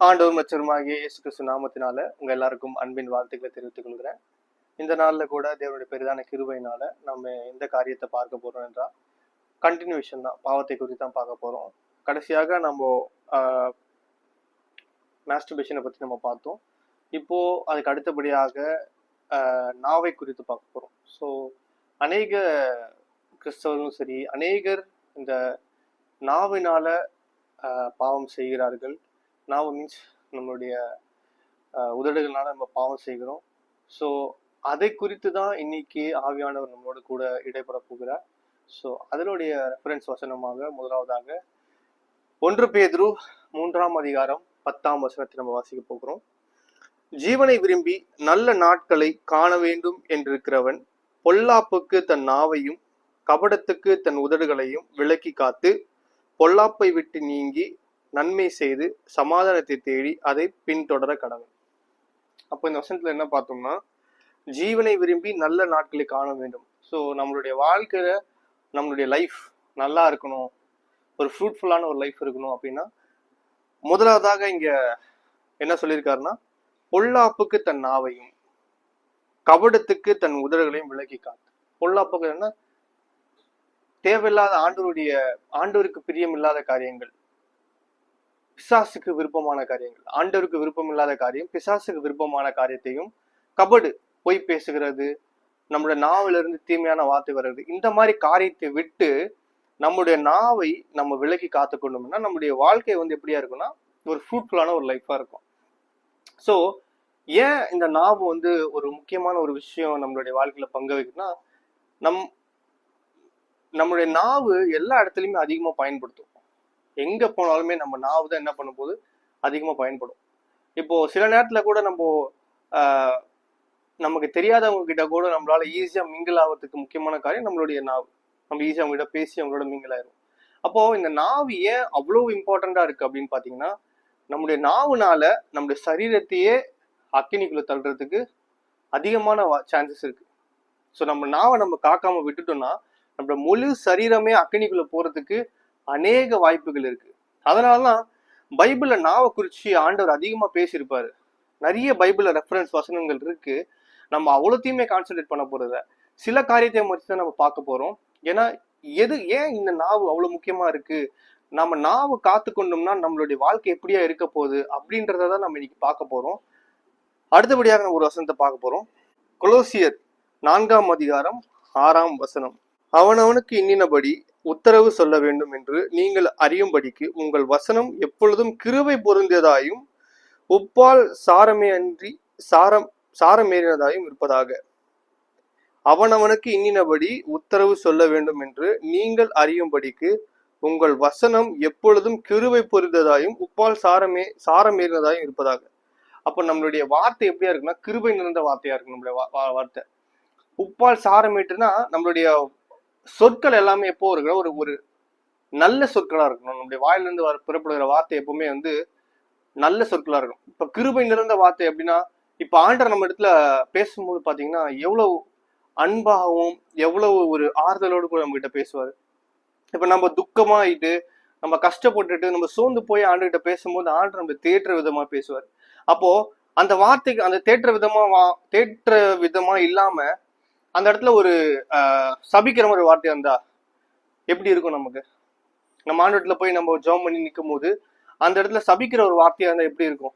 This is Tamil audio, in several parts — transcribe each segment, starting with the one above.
ஆண்டவர் மச்சருமாகிய இயேசு கிறிஸ்து நாமத்தினால உங்க எல்லாருக்கும் அன்பின் வாழ்த்துக்களை தெரிவித்துக் கொள்கிறேன். இந்த நாள்ல கூட தேவனுடைய பெரிதான கிருபையினால நம்ம எந்த காரியத்தை பார்க்க போறோம் என்றால் கண்டினியூஷன் தான், பாவத்தை குறித்து தான் பார்க்க போறோம். கடைசியாக நம்ம மாஸ்டர்பேஷனை பத்தி நம்ம பார்த்தோம். இப்போ அதுக்கு அடுத்தபடியாக நாவை குறித்து பார்க்க போறோம். ஸோ அநேக கிறிஸ்தவர்களும் சரி, அநேகர் இந்த நாவினால பாவம் செய்கிறார்கள். நாவு மீன்ஸ் நம்மளுடைய உதடுகள்னால நம்ம பாவம் செய்கிறோம். ஸோ அதை குறித்து தான் இன்னைக்கு ஆவியானவர் நம்மளோட கூட இடைபெற போகிறார். ஸோ அதனுடைய ரெஃபரன்ஸ் வசனமாக முதலாவதாக 1 பேதுரு 3ஆம் அதிகாரம் 10ஆம் வசனத்தை நம்ம வாசிக்க போகிறோம். ஜீவனை விரும்பி நல்ல நாட்களை காண வேண்டும் என்றிருக்கிறவன் பொல்லாப்புக்கு தன் நாவையும் கபடத்துக்கு தன் உதடுகளையும் விலக்கி காத்து பொல்லாப்பை விட்டு நீங்கி நன்மை செய்து சமாதானத்தை தேடி அதை பின்தொடர கடவன். அப்போ இந்த வசனத்துல என்ன பார்த்தோம்னா, ஜீவனை விரும்பி நல்ல நாட்களை காண வேண்டும். ஸோ நம்மளுடைய வாழ்க்கையில நம்மளுடைய லைஃப் நல்லா இருக்கணும், ஒரு ஃப்ரூட்ஃபுல்லான ஒரு லைஃப் இருக்கணும் அப்படின்னா முதலாவதாக இங்க என்ன சொல்லியிருக்காருன்னா, பொல்லாப்புக்கு தன் நாவையும் கபடத்துக்கு தன் உதடுகளையும் விலக்கி காத்து. பொல்லாப்புக்கு என்ன, தேவையில்லாத ஆண்டவருக்கு பிரியம் இல்லாத காரியங்கள், பிசாசுக்கு விருப்பமான காரியங்கள். ஆண்டவருக்கு விருப்பம் இல்லாத காரியம், பிசாசுக்கு விருப்பமான காரியத்தையும், கபடு பொய் பேசுகிறது, நம்மளுடைய நாவில இருந்து தீமையான வார்த்தை வர்றது, இந்த மாதிரி காரியத்தை விட்டு நம்முடைய நாவை நம்ம விலக்கி காத்து கொண்டோம்னா நம்முடைய வாழ்க்கை எப்படியா இருக்கும்னா ஒரு ஃப்ரூட்ஃபுல்லான ஒரு லைஃபா இருக்கும். ஸோ ஏன் இந்த நாவு ஒரு முக்கியமான ஒரு விஷயம் நம்மளுடைய வாழ்க்கையில பங்கு வைக்குதுன்னா, நம்மளுடைய நாவு எல்லா இடத்துலையுமே அதிகமா பயன்படுத்தும். எங்க போனாலுமே நம்ம நாவு தான் என்ன பண்ணும் போது அதிகமா பயன்படும். இப்போ சில நேரத்துல கூட நமக்கு தெரியாதவங்க கிட்ட கூட நம்மளால ஈஸியா மிங்கிள் ஆகிறதுக்கு முக்கியமான காரியம் நம்மளுடைய நாவு. நம்ம ஈஸியா அவங்க கிட்ட பேசி அவங்களோட மிங்கிள் ஆயிரும். அப்போ இந்த நாவு ஏன் அவ்வளவு இம்பார்ட்டண்டா இருக்கு அப்படின்னு பாத்தீங்கன்னா, நம்முடைய நாவுனால நம்முடைய சரீரத்தையே அக்கினிக்குள்ள தள்ளுறதுக்கு அதிகமான சான்சஸ் இருக்கு. ஸோ நம்ம நாவை நம்ம காக்காம விட்டுட்டோம்னா நம்ம முழு சரீரமே அக்கினிக்குள்ள போறதுக்கு அநேக வாய்ப்புகள் இருக்கு. அதனாலதான் பைபிள்ல நாவை குறிச்சு ஆண்டவர் அதிகமா பேசியிருப்பாரு. நிறைய பைபிள்ல ரெஃபரன்ஸ் வசனங்கள் இருக்கு. நம்ம அவ்வளோத்தையுமே கான்சென்ட்ரேட் பண்ண போறத சில காரியத்தை மட்டும் தான் நம்ம பார்க்க போறோம். ஏன்னா ஏன் இந்த நாவு அவ்வளவு முக்கியமா இருக்கு, நம்ம நாவு காத்து கொண்டோம்னா நம்மளுடைய வாழ்க்கை எப்படியா இருக்க போகுது அப்படின்றதான் நம்ம இன்னைக்கு பார்க்க போறோம். அடுத்தபடியாக நம்ம ஒரு வசனத்தை பார்க்க போறோம். கொலோசியர் 4ஆம் அதிகாரம் 6ஆம் வசனம். அவனவனுக்கு இன்னினபடி உத்தரவு சொல்ல வேண்டும் என்று நீங்கள் அறியும்படிக்கு உங்கள் வசனம் எப்பொழுதும் கிருபை பொருந்தியதாயும் உப்பால் சாரமேறினதாயும் இருப்பதாக. அவனவனுக்கு இன்னினபடி உத்தரவு சொல்ல வேண்டும் என்று நீங்கள் அறியும்படிக்கு உங்கள் வசனம் எப்பொழுதும் கிருபை பொருந்ததாயும் உப்பால் சாரமேறினதாயும் இருப்பதாக. அப்ப நம்மளுடைய வார்த்தை எப்படியா இருக்குன்னா கிருபை நிறைந்த வார்த்தையா இருக்கு. நம்மளுடைய வார்த்தை உப்பால் சாரமேற்றுனா நம்மளுடைய சொற்கள் எல்லாமே எப்போ இருக்கிற ஒரு நல்ல சொற்களா இருக்கணும். நம்முடைய வாயிலிருந்து புறப்படுகிற வார்த்தை எப்பவுமே நல்ல சொற்களா இருக்கும். இப்ப கிருபை நிறைந்த வார்த்தை அப்படின்னா, இப்ப ஆண்டவர் நம்ம இடத்துல பேசும்போது பாத்தீங்கன்னா எவ்வளவு அன்பாகவும் எவ்வளவு ஒரு ஆறுதலோடு கூட நம்ம கிட்ட பேசுவாரு. இப்ப நம்ம துக்கமாயிட்டு நம்ம கஷ்டப்பட்டுட்டு நம்ம சோர்ந்து போய் ஆண்டுகிட்ட பேசும்போது ஆண்டவர் நம்ம தேற்ற விதமா பேசுவார். அப்போ அந்த வார்த்தைக்கு அந்த தேற்ற விதமா இல்லாம அந்த இடத்துல ஒரு சபிக்கிற ஒரு வார்த்தையா இருந்தா எப்படி இருக்கும்? நம்ம ஆண்டவர்ல போய் நம்ம ஜெபம் பண்ணி நிற்கும் போது அந்த இடத்துல சபிக்கிற ஒரு வார்த்தையா இருந்தா எப்படி இருக்கும்?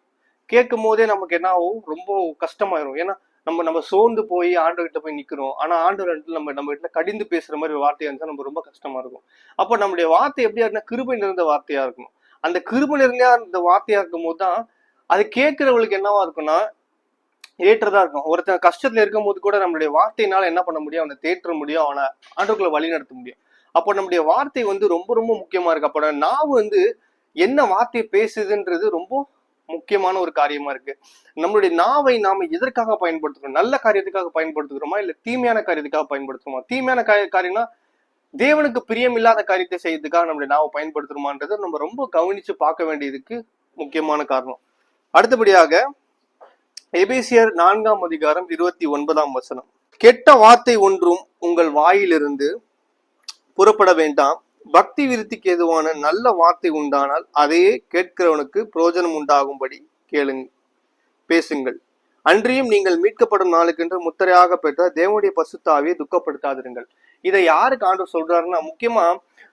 கேட்கும் போதே நமக்கு என்ன ஆகும், ரொம்ப கஷ்டமாயிரும். ஏன்னா நம்ம சோர்ந்து போய் ஆண்டவர்கிட்ட போய் நிக்கிறோம். ஆனா ஆண்டவர் நம்ம இடத்துல கடிந்து பேசுற மாதிரி ஒரு வார்த்தையா இருந்தா நம்ம ரொம்ப கஷ்டமா இருக்கும். அப்போ நம்மளுடைய வார்த்தை எப்படியா இருந்தா கிருபை நிறைந்த வார்த்தையா இருக்கணும். அந்த கிருபை நிறைந்த அந்த வார்த்தையா இருக்கும் போதுதான் அது கேட்கிறவங்களுக்கு என்னவா இருக்கும்னா ஏற்றதா இருக்கும். ஒருத்தன் கஷ்டத்துல இருக்கும் போது கூட நம்மளுடைய வார்த்தையினால என்ன பண்ண முடியும், அவனை தேற்ற முடியும், அவனை ஆண்டவர்களை வழி நடத்த முடியும். அப்போ நம்முடைய வார்த்தை ரொம்ப ரொம்ப முக்கியமா இருக்கு. அப்போ நாவு என்ன வார்த்தையை பேசுதுன்றது ரொம்ப முக்கியமான ஒரு காரியமா இருக்கு. நம்மளுடைய நாவை நாம எதற்காக பயன்படுத்துறோம்? நல்ல காரியத்துக்காக பயன்படுத்துகிறோமா இல்ல தீமையான காரியத்துக்காக பயன்படுத்துறோமா? தீமையான காரியம்னா தேவனுக்கு பிரியம் இல்லாத காரியத்தை செய்யறதுக்காக நம்மளுடைய நாவை பயன்படுத்துறோமான்றதை நம்ம ரொம்ப கவனிச்சு பார்க்க வேண்டியதுக்கு முக்கியமான காரணம். அடுத்தபடியாக எபேசியர் 4ஆம் அதிகாரம் 29ஆம் வசனம். கெட்ட வார்த்தை ஒன்றும் உங்கள் வாயிலிருந்து புறப்பட வேண்டாம், பக்தி விருத்திக்கு எதுவான நல்ல வார்த்தை உண்டானால் அதையே கேட்கிறவனுக்கு பிரயோஜனம் உண்டாகும்படி கேளுங்க, பேசுங்கள். அன்றியும் நீங்கள் மீட்கப்படும் நாளுக்கென்று முத்திரையாக பெற்ற தேவனுடைய பரிசுத்த ஆவியை துக்கப்படுத்தாதிருங்கள். இதை யாருக்கு ஆண்டவர் சொல்றாருன்னா, முக்கியமா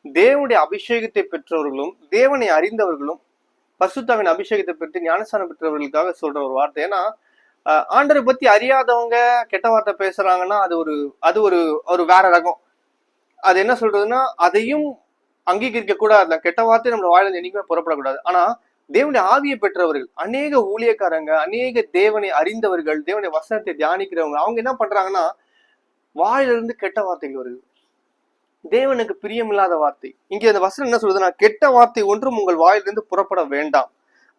தேவனுடைய அபிஷேகத்தை பெற்றவர்களும் தேவனை அறிந்தவர்களும் பரிசுத்தாவின் அபிஷேகத்தை பெற்று ஞானஸ்தானம் பெற்றவர்களுக்காக சொல்ற ஒரு வார்த்தை. ஏன்னா ஆண்டரை பத்தி அறியாதவங்க கெட்ட வார்த்தை பேசுறாங்கன்னா அது ஒரு வேற ரகம். அது என்ன சொல்றதுன்னா, அதையும் அங்கீகரிக்க கூடாது. கெட்ட வார்த்தை நம்ம வாயில என்னைக்குமே புறப்படக்கூடாது. ஆனா தேவனுடைய ஆவியை பெற்றவர்கள், அநேக ஊழியக்காரங்க, அநேக தேவனை அறிந்தவர்கள், தேவனுடைய வசனத்தை தியானிக்கிறவங்க, அவங்க என்ன பண்றாங்கன்னா, வாயிலிருந்து கெட்ட வார்த்தைகள் வருது, தேவனுக்கு பிரியமில்லாத வார்த்தை. இங்கே அந்த வசனம் என்ன சொல்றதுன்னா, கெட்ட வார்த்தை ஒன்றும் உங்கள் வாயிலிருந்து புறப்பட வேண்டாம்,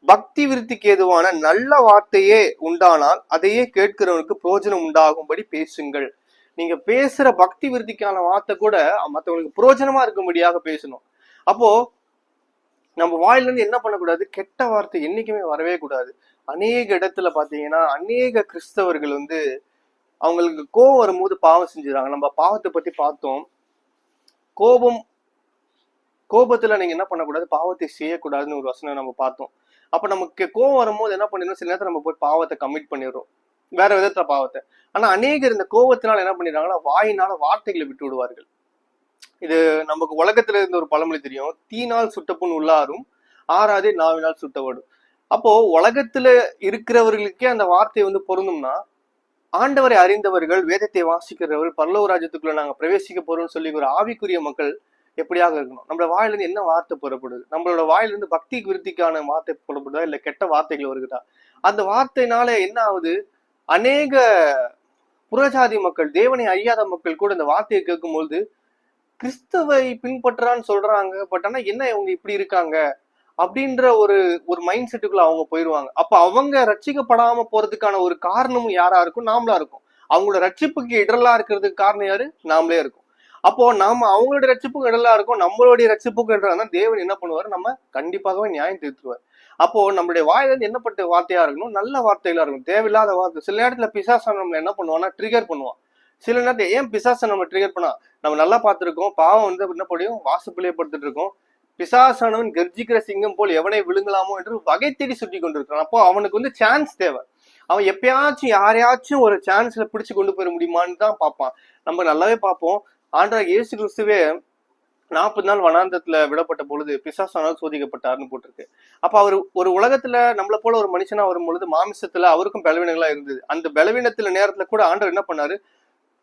பக்தி விருத்திக்கு ஏதுவான நல்ல வார்த்தையே உண்டானால் அதையே கேட்கிறவனுக்கு பிரயோஜனம் உண்டாகும்படி பேசுங்கள். நீங்க பேசுற பக்தி விருத்திக்கான வார்த்தை கூட மற்றவங்களுக்கு பிரயோஜனமா இருக்கும்படியாக பேசணும். அப்போ நம்ம வாயிலிருந்து என்ன பண்ணக்கூடாது, கெட்ட வார்த்தை என்னைக்குமே வரவே கூடாது. அநேக இடத்துல பாத்தீங்கன்னா அநேக கிறிஸ்தவர்கள் அவங்களுக்கு கோபம் வரும்போது பாவம் செஞ்சுறாங்க. நம்ம பாவத்தை பத்தி பார்த்தோம். கோபத்துல நீங்க என்ன பண்ணக்கூடாது, பாவத்தை செய்யக்கூடாதுன்னு ஒரு வசனம் நம்ம பார்த்தோம். அப்ப நமக்கு கோபம் வரும்போது என்ன பண்ணிடுறோம், சில நேரத்துல நம்ம போய் பாவத்தை கமிட் பண்ணிடுறோம், வேற விதத்துல பாவத்தை. ஆனா அநேகர் இந்த கோபத்தினால என்ன பண்ணிடுறாங்கன்னா, வாயினால வார்த்தைகளை விட்டு விடுவார்கள். இது நமக்கு உலகத்துல இருந்த ஒரு பழமொழி தெரியும், தீனால் சுட்டப்புண் உள்ளாரும் ஆறாதே நாவினால் சுட்டவடும். அப்போ உலகத்துல இருக்கிறவர்களுக்கே அந்த வார்த்தை பொருந்தும்னா, ஆண்டவரை அறிந்தவர்கள், வேதத்தை வாசிக்கிறவர்கள், பரலோக ராஜ்யத்துக்குள்ள நாங்க பிரவேசிக்க போறோம்னு சொல்லி ஒரு ஆவிக்குரிய மக்கள் எப்படியாக இருக்கணும். நம்மளோட வாயிலிருந்து என்ன வார்த்தை புறப்படுது, நம்மளோட வாயிலிருந்து பக்தி விருத்திக்கான வார்த்தை புறப்படுதா, இல்ல கெட்ட வார்த்தைகள் வருகுதா? அந்த வார்த்தைனால என்ன ஆகுது, அநேக புறஜாதி மக்கள், தேவனை அறியாத மக்கள் கூட இந்த வார்த்தையை கேட்கும்போது கிறிஸ்தவை பின்பற்றான்னு சொல்றாங்க, பட் ஆனா என்ன இவங்க இப்படி இருக்காங்க அப்படின்ற ஒரு மைண்ட் செட்டுக்குள்ள அவங்க போயிடுவாங்க. அப்ப அவங்க ரட்சிக்கப்படாம போறதுக்கான ஒரு காரணமும் யாரா இருக்கும், நாமளா இருக்கும். அவங்களோட ரட்சிப்புக்கு இடரலா இருக்கிறதுக்கு காரணம் யாரு, நாமளே இருக்கும். அப்போ நாம அவங்களோட ரட்சிப்புக்கும் இடரலா இருக்கும், நம்மளுடைய ரட்சிப்புக்கும் இடரா தேவன் என்ன பண்ணுவாரு, நம்ம கண்டிப்பாகவே நியாயம் தீர்த்துருவார். அப்போ நம்மளுடைய வாயிலிருந்து என்னப்பட்ட வார்த்தையா இருக்கணும், நல்ல வார்த்தைகளா இருக்கணும், தேவையில்லாத வார்த்தை. சில நேரத்துல பிசாசு நம்ம என்ன பண்ணுவான்னா ட்ரிகர் பண்ணுவான். சில நேரத்துல ஏன் பிசாசை நம்ம ட்ரிகர் பண்ணா, நம்ம நல்லா பார்த்திருக்கோம், பாவம் என்ன படியும் வாசப்பிள்ளையே படுத்துட்டு இருக்கோம், பிசாசானவன் கர்ஜிக்கிற சிங்கம் போல் எவனை விழுங்கலாமோ என்று வகை தேடி சுற்றி கொண்டிருக்கான். அப்போ அவனுக்கு சான்ஸ் தேவை. அவன் எப்பயாச்சும் யாரையாச்சும் ஒரு சான்ஸ்ல பிடிச்சு கொண்டு போயிட முடியுமான்னு தான் பார்ப்பான். நம்ம நல்லாவே பார்ப்போம், ஆண்டவராகிய இயேசு கிறிஸ்துவே 40 நாள் வனாந்தரத்துல விடப்பட்ட பொழுது பிசாசானால் சோதிக்கப்பட்டாருன்னு போட்டிருக்கு. அப்ப அவர் ஒரு உலகத்துல நம்மள போல ஒரு மனுஷனா வரும் பொழுது மாமிசத்துல அவருக்கும் பலவீனங்களா இருந்தது. அந்த பலவீனத்துல நேரத்துல கூட ஆண்டவர் என்ன பண்ணாரு,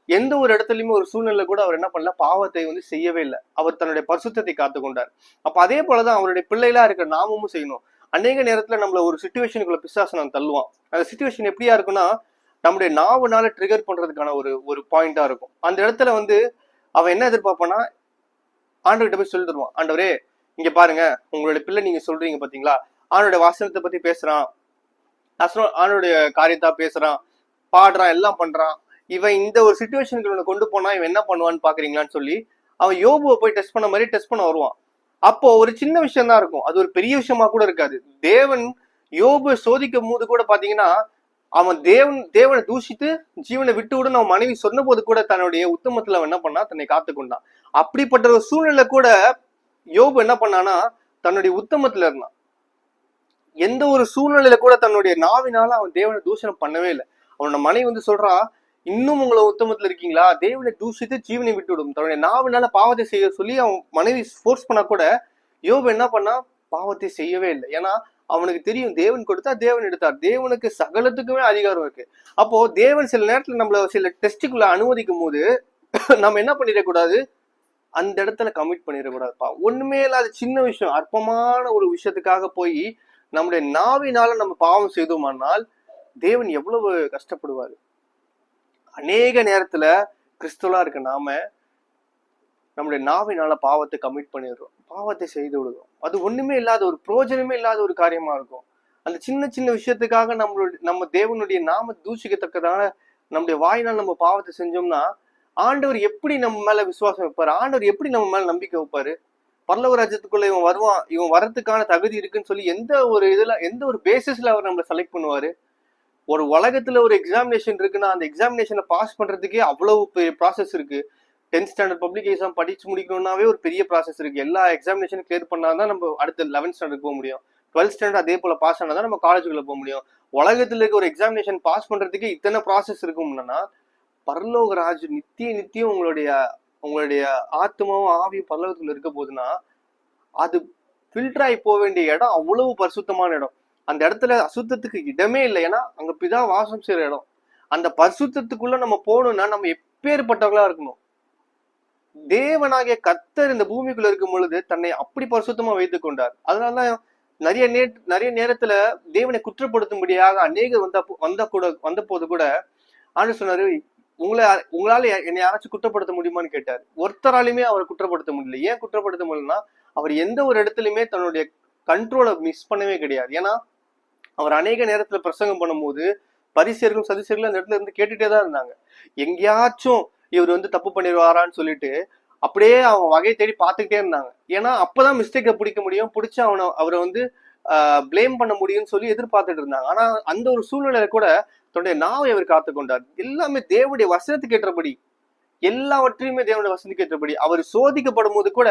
எந்த ஒரு இடத்துலயுமே ஒரு சூழ்நிலை கூட அவர் என்ன பண்ணல, பாவத்தை செய்யவே இல்லை. அவர் தன்னுடைய பரிசுத்தத்தை காத்து கொண்டார். அப்ப அதே போலதான் அவருடைய பிள்ளைகளா இருக்க நாமும் செய்யணும். அநேக நேரத்துல நம்மள ஒரு சிச்சுவேஷனுக்குள்ள பிசாசனம் தள்ளுவான். அந்த சிச்சுவேஷன் எப்படியா இருக்குன்னா, நம்முடைய நாவுனால ட்ரிகர் பண்றதுக்கான ஒரு பாயிண்டா இருக்கும். அந்த இடத்துல அவன் என்ன எதிர்பார்ப்பான்னா, ஆண்டவர்கிட்ட போய் சொல்லி தருவான், ஆண்டவரே இங்க பாருங்க, உங்களுடைய பிள்ளை நீங்க சொல்றீங்க பாத்தீங்களா, ஆண்டோடைய வாசனத்தை பத்தி பேசுறான், ஆண்டோடைய காரியத்தா பேசுறான், பாடுறான், எல்லாம் பண்றான், இவன் இந்த ஒரு சிச்சுவேஷனுக்கு கொண்டு போனா இவன் என்ன பண்ணுவான்னு பாக்குறீங்களான்னு சொல்லி அவன் யோபுவை போய் டெஸ்ட் பண்ண மாதிரி டெஸ்ட் பண்ண வருவான். அப்போ ஒரு சின்ன விஷயம் தான் இருக்கும், அது ஒரு பெரிய விஷயமா கூட இருக்காது. தேவன் யோபுவை சோதிக்கும் போது கூட பாத்தீங்கன்னா, அவன் தேவனை தூஷித்து ஜீவனை விட்டு விடுன்னு அவன் மனைவி சொன்ன போது கூட தன்னுடைய உத்தமத்துல அவன் என்ன பண்ணா, தன்னை காத்து கொண்டான். அப்படிப்பட்ட ஒரு சூழ்நிலை கூட யோபு என்ன பண்ணானா, தன்னுடைய உத்தமத்துல இருந்தான். எந்த ஒரு சூழ்நிலையில கூட தன்னுடைய நாவினால அவன் தேவனை தூஷணம் பண்ணவே இல்லை. அவனோட மனைவி சொல்றா, இன்னும் உங்களை உத்தமத்துல இருக்கீங்களா, தேவனை தூஷித்து ஜீவனை விட்டு விடும், தன்னுடைய நாவினால பாவத்தை செய்ய சொல்லி அவன் மனைவி ஃபோர்ஸ் பண்ணா கூட யோபு என்ன பண்ணா, பாவத்தை செய்யவே இல்லை. ஏன்னா அவனுக்கு தெரியும், தேவன் கொடுத்தா தேவன் எடுத்தார், தேவனுக்கு சகலத்துக்குமே அதிகாரம் இருக்கு. அப்போ தேவன் சில நேரத்துல நம்மள சில டெஸ்டுக்குள்ள அனுமதிக்கும் போது நம்ம என்ன பண்ணிடக்கூடாது, அந்த இடத்துல கமிட் பண்ணிடக்கூடாதுப்பா. ஒண்ணுமே இல்லாத சின்ன விஷயம், அற்பமான ஒரு விஷயத்துக்காக போய் நம்முடைய நாவினால நம்ம பாவம் செய்தோமானால் தேவன் எவ்வளவு கஷ்டப்படுவாரு. அநேக நேரத்துல கிறிஸ்துவா இருக்க நாம நம்முடைய நாவினால பாவத்தை கமிட் பண்ணிடுறோம், பாவத்தை செய்து விடுறோம். அது ஒண்ணுமே இல்லாத ஒரு பிரயோஜனமே இல்லாத ஒரு காரியமா இருக்கும். அந்த சின்ன சின்ன விஷயத்துக்காக நம்ம தேவனுடைய நாம தூஷிக்கத்தக்கதான நம்முடைய வாயினால் நம்ம பாவத்தை செஞ்சோம்னா, ஆண்டவர் எப்படி நம்ம மேல விசுவாசம் வைப்பாரு, ஆண்டவர் எப்படி நம்ம மேல நம்பிக்கை வைப்பாரு? பரலோக ராஜ்யத்துக்குள்ள இவன் வருவான், இவன் வர்றதுக்கான தகுதி இருக்குன்னு சொல்லி எந்த ஒரு பேசிஸ்ல அவர் நம்மளை செலக்ட் பண்ணுவாரு? ஒரு உலகத்துல ஒரு எக்ஸாமினேஷன் இருக்குன்னா அந்த எக்ஸாமினேஷனை பாஸ் பண்றதுக்கே அவ்வளவு பெரிய ப்ராசஸ் இருக்கு. 10th ஸ்டாண்டர்ட் பப்ளிக் எக்ஸாம் படிச்சு முடிக்கணும்னாவே ஒரு பெரிய ப்ராசஸ் இருக்கு. எல்லா எக்ஸாமினேஷனும் கிளியர் பண்ணாதான் நம்ம அடுத்த 11th ஸ்டாண்டர்ட் போக முடியும். 12th ஸ்டாண்டர்ட் அதே போல பாஸ் ஆனாதான் நம்ம காலேஜுக்குள்ள போக முடியும். உலகத்துல இருக்க ஒரு எக்ஸாமினேஷன் பாஸ் பண்றதுக்கு இத்தனை ப்ராசஸ் இருக்கும்னா, பரலோக ராஜ் நித்தியம் உங்களுடைய ஆத்மாவும் ஆவியும் பரலோகத்துல இருக்க போதுன்னா, அது ஃபில்டர் ஆகி போக வேண்டிய இடம் அவ்வளவு பரிசுத்தமான இடம். அந்த இடத்துல அசுத்தத்துக்கு இடமே இல்லை. ஏன்னா அங்க பிதா வாசம் செய்யற இடம். அந்த பரிசுத்தத்துக்குள்ள நம்ம போகணும்னா நம்ம எப்பேற்பட்டவங்களா இருக்கணும். தேவனாகிய கர்த்தர் இந்த பூமிக்குள்ள இருக்கும் பொழுது தன்னை அப்படி பரிசுத்தமா வைத்துக் கொண்டார். அதனாலதான் நிறைய நேரத்துல தேவனை குற்றப்படுத்தும்படியாக அநேகர் வந்த போது கூட ஆண்டு சொன்னாரு, உங்களால என்னை யாராச்சும் குற்றப்படுத்த முடியுமான்னு கேட்டார். ஒருத்தராலுமே அவரை குற்றப்படுத்த முடியல. ஏன் குற்றப்படுத்த முடியலன்னா, அவர் எந்த ஒரு இடத்துலயுமே தன்னுடைய கண்ட்ரோலை மிஸ் பண்ணவே கிடையாது. ஏன்னா அவர் அநேக நேரத்துல பிரசங்கம் பண்ணும்போது பரிசேயர்களும் சதுசேயர்களும் அந்த இடத்துல இருந்து கேட்டுட்டே தான் இருந்தாங்க. எங்கேயாச்சும் இவர் தப்பு பண்ணிடுவாரான்னு சொல்லிட்டு அப்படியே அவங்க வகையை தேடி பார்த்துக்கிட்டே இருந்தாங்க. ஏன்னா அப்பதான் மிஸ்டேக்கை பிடிக்க முடியும், பிடிச்சு அவரை பிளேம் பண்ண முடியும்னு சொல்லி எதிர்பார்த்துட்டு இருந்தாங்க. ஆனா அந்த ஒரு சூழ்நிலையில கூட தன்னுடைய நாவை அவர் காத்து கொண்டார். எல்லாமே தேவனுடைய வசனத்துக்கு ஏற்றபடி, எல்லாவற்றையுமே தேவனுடைய வசனத்துக்கு ஏற்றபடி. அவர் சோதிக்கப்படும் போது கூட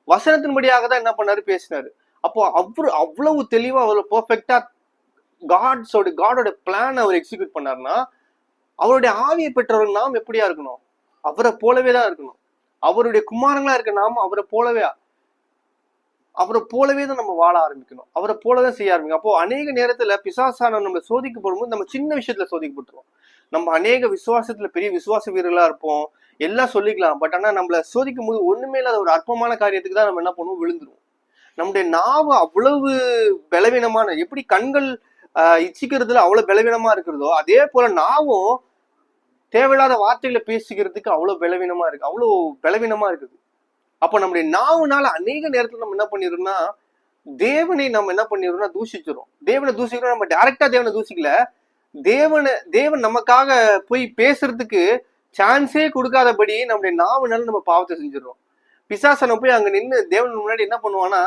வசனத்தின்படியாக தான் என்ன பண்ணாரு, பேசினாரு. அப்போ அவ்வளவு தெளிவா அவ்வளவு பெர்ஃபெக்டா காடோட பிளான் அவர் எக்ஸிக்யூட் பண்ணாருன்னா, அவருடைய ஆவியை பெற்றவர்கள் நாம் எப்படியா இருக்கணும்? அவரை போலவே தான் இருக்கணும். அவருடைய குமாரங்களா இருக்க நாம அவரை போலவே தான் நம்ம வாழ ஆரம்பிக்கணும். அவரை போலதான் செய்ய ஆரம்பிக்கணும். அப்போ அநேக நேரத்துல பிசாசான நம்ம சோதிக்கப்படும் போது நம்ம சின்ன விஷயத்துல சோதிக்கப்பட்டுருவோம். நம்ம அநேக விசுவாசத்துல பெரிய விசுவாச வீரர்களா இருப்போம், எல்லாம் சொல்லிக்கலாம். பட் ஆனா நம்மள சோதிக்கும் போது ஒண்ணுமே இல்லாத ஒரு அற்பமான காரியத்துக்கு தான் நம்ம என்ன பண்ணுவோம், விழுந்துருவோம். நம்முடைய நாவு அவ்வளவு பலவீனமான, எப்படி கண்கள் இச்சிக்கிறதுல அவ்வளவு பலவீனமா இருக்கிறதோ, அதே போல நாவும் தேவையில்லாத வார்த்தைகளை பேசிக்கிறதுக்கு அவ்வளவு பலவீனமா இருக்குது. அப்ப நம்முடைய நாவுனால அநேக நேரத்துல நம்ம என்ன பண்ணிடுறோம்னா, தேவனை நம்ம என்ன பண்ணிடுறோம்னா தூஷிச்சிடும். தேவனை தூசிக்கிறோம். நம்ம டைரக்டா தேவனை தூசிக்கல, தேவன் நமக்காக போய் பேசுறதுக்கு சான்ஸே கொடுக்காதபடி நம்முடைய நாவுனால நம்ம பாவத்தை செஞ்சிடறோம். பிசாசனை போய் அங்க நின்று தேவன் முன்னாடி என்ன பண்ணுவான்னா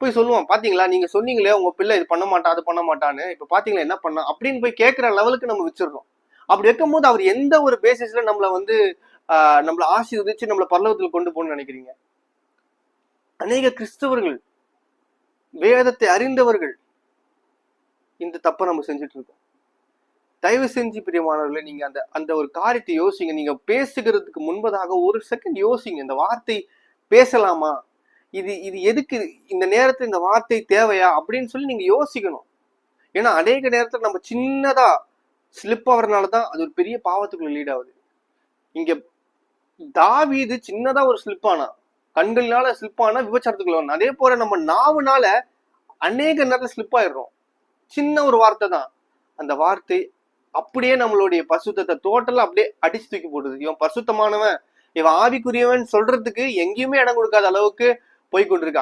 போய் சொல்லுவான், பாத்தீங்களா நீங்க சொன்னீங்களே உங்க பிள்ளை இது பண்ண மாட்டான் அது பண்ண மாட்டான்னு, இப்ப பாத்தீங்களா என்ன பண்ணா அப்படின்னு போய் கேட்கிற லெவலுக்கு நம்ம வச்சிடறோம். அப்படி இருக்கும்போது அவர் எந்த ஒரு பேசிஸ்ல நம்மளை ஆசீர்வதிச்சு நம்மளை பரலோகத்துல கொண்டு போகணும்னு நினைக்கிறீங்க? அநேக கிறிஸ்தவர்கள், வேதத்தை அறிந்தவர்கள் இந்த தப்பை நம்ம செஞ்சுட்டு இருக்கோம். தயவு செஞ்சு பிரியமானவர்களே, நீங்க அந்த ஒரு காரியத்தை யோசிங்க. நீங்க பேசுகிறதுக்கு முன்பதாக ஒரு செகண்ட் யோசிங்க, இந்த வார்த்தை பேசலாமா, இது எதுக்கு, இந்த நேரத்துல இந்த வார்த்தை தேவையா அப்படின்னு சொல்லி நீங்க யோசிக்கணும். ஏன்னா அநேக நேரத்துல நம்ம சின்னதா ஸ்லிப் ஆகிறதுனாலதான் அது ஒரு பெரிய பாவத்துக்குள்ள லீட் ஆகுது. இங்க தாவீது சின்னதா ஒரு ஸ்லிப் ஆனா, கண்களால ஸ்லிப் ஆனா விபச்சாரத்துக்குள்ள வரணும். அதே போல நம்ம நாவுனால அநேக நேரத்துல ஸ்லிப் ஆயிடுறோம். சின்ன ஒரு வார்த்தை தான், அந்த வார்த்தை அப்படியே நம்மளுடைய பரிசுத்தத்தை டோட்டலா அப்படியே அடிச்சு தூக்கி போடுது. இவன் பரிசுத்தமானவன், இவன் ஆவிக்குரியவன் சொல்றதுக்கு எங்கேயுமே இடம் கொடுக்காத அளவுக்கு போய்கொண்டிருக்க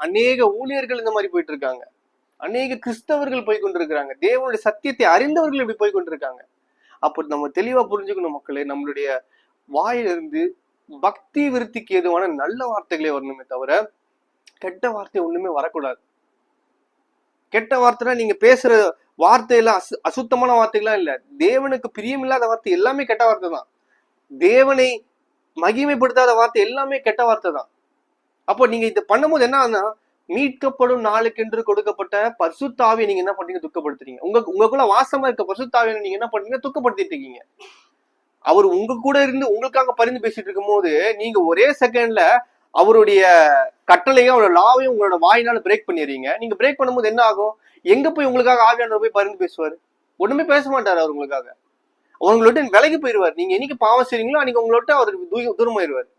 அநேக ஊழியர்கள் இந்த மாதிரி போயிட்டு இருக்காங்க. அநேக கிறிஸ்தவர்கள் போய்கொண்டிருக்கிறாங்க. தேவனுடைய சத்தியத்தை அறிந்தவர்கள் இப்படி போய்கொண்டிருக்காங்க. அப்போ நம்ம தெளிவா புரிஞ்சுக்கணும் மக்களே, நம்மளுடைய வாயிலிருந்து பக்தி விருத்திக்கு ஏதுவான நல்ல வார்த்தைகளே வரணுமே தவிர கெட்ட வார்த்தை ஒண்ணுமே வரக்கூடாது. கெட்ட வார்த்தைனா நீங்க பேசுற வார்த்தையெல்லாம் அசுத்தமான வார்த்தைகள்லாம் இல்ல, தேவனுக்கு பிரியமில்லாத வார்த்தை எல்லாமே கெட்ட வார்த்தை தான். தேவனை மகிமைப்படுத்தாத வார்த்தை எல்லாமே கெட்ட வார்த்தை தான். அப்போ நீங்க இதை பண்ணும்போது என்ன ஆகுதுன்னா, மீட்கப்படும் நாளுக்கென்று கொடுக்கப்பட்ட பரிசுத்த ஆவியை நீங்க என்ன பண்றீங்க, துக்கப்படுத்துறீங்க. உங்களுக்குள்ள வாசமா இருக்க பரிசுத்த ஆவியை நீங்க என்ன பண்றீங்க, துக்கப்படுத்திட்டு இருக்கீங்க. அவர் உங்க கூட இருந்து உங்களுக்காக பரிந்து பேசிட்டு இருக்கும் போது நீங்க ஒரே செகண்ட்ல அவருடைய கட்டளையும் அவரோட லாவையும் உங்களோட வாயினால பிரேக் பண்ணிடுறீங்க. நீங்க பிரேக் பண்ணும்போது என்ன ஆகும், எங்க போய் உங்களுக்காக ஆவியானவர் போய் பரிந்து பேசுவாரு? ஒண்ணுமே பேச மாட்டாரு அவர் உங்களுக்காக. அவங்களோட விலகி போயிடுவார். நீங்க என்னைக்கு பாவம் செய்றீங்களோ அன்னைக்கு உங்களோட அவருக்கு தூரமாயிருவார்.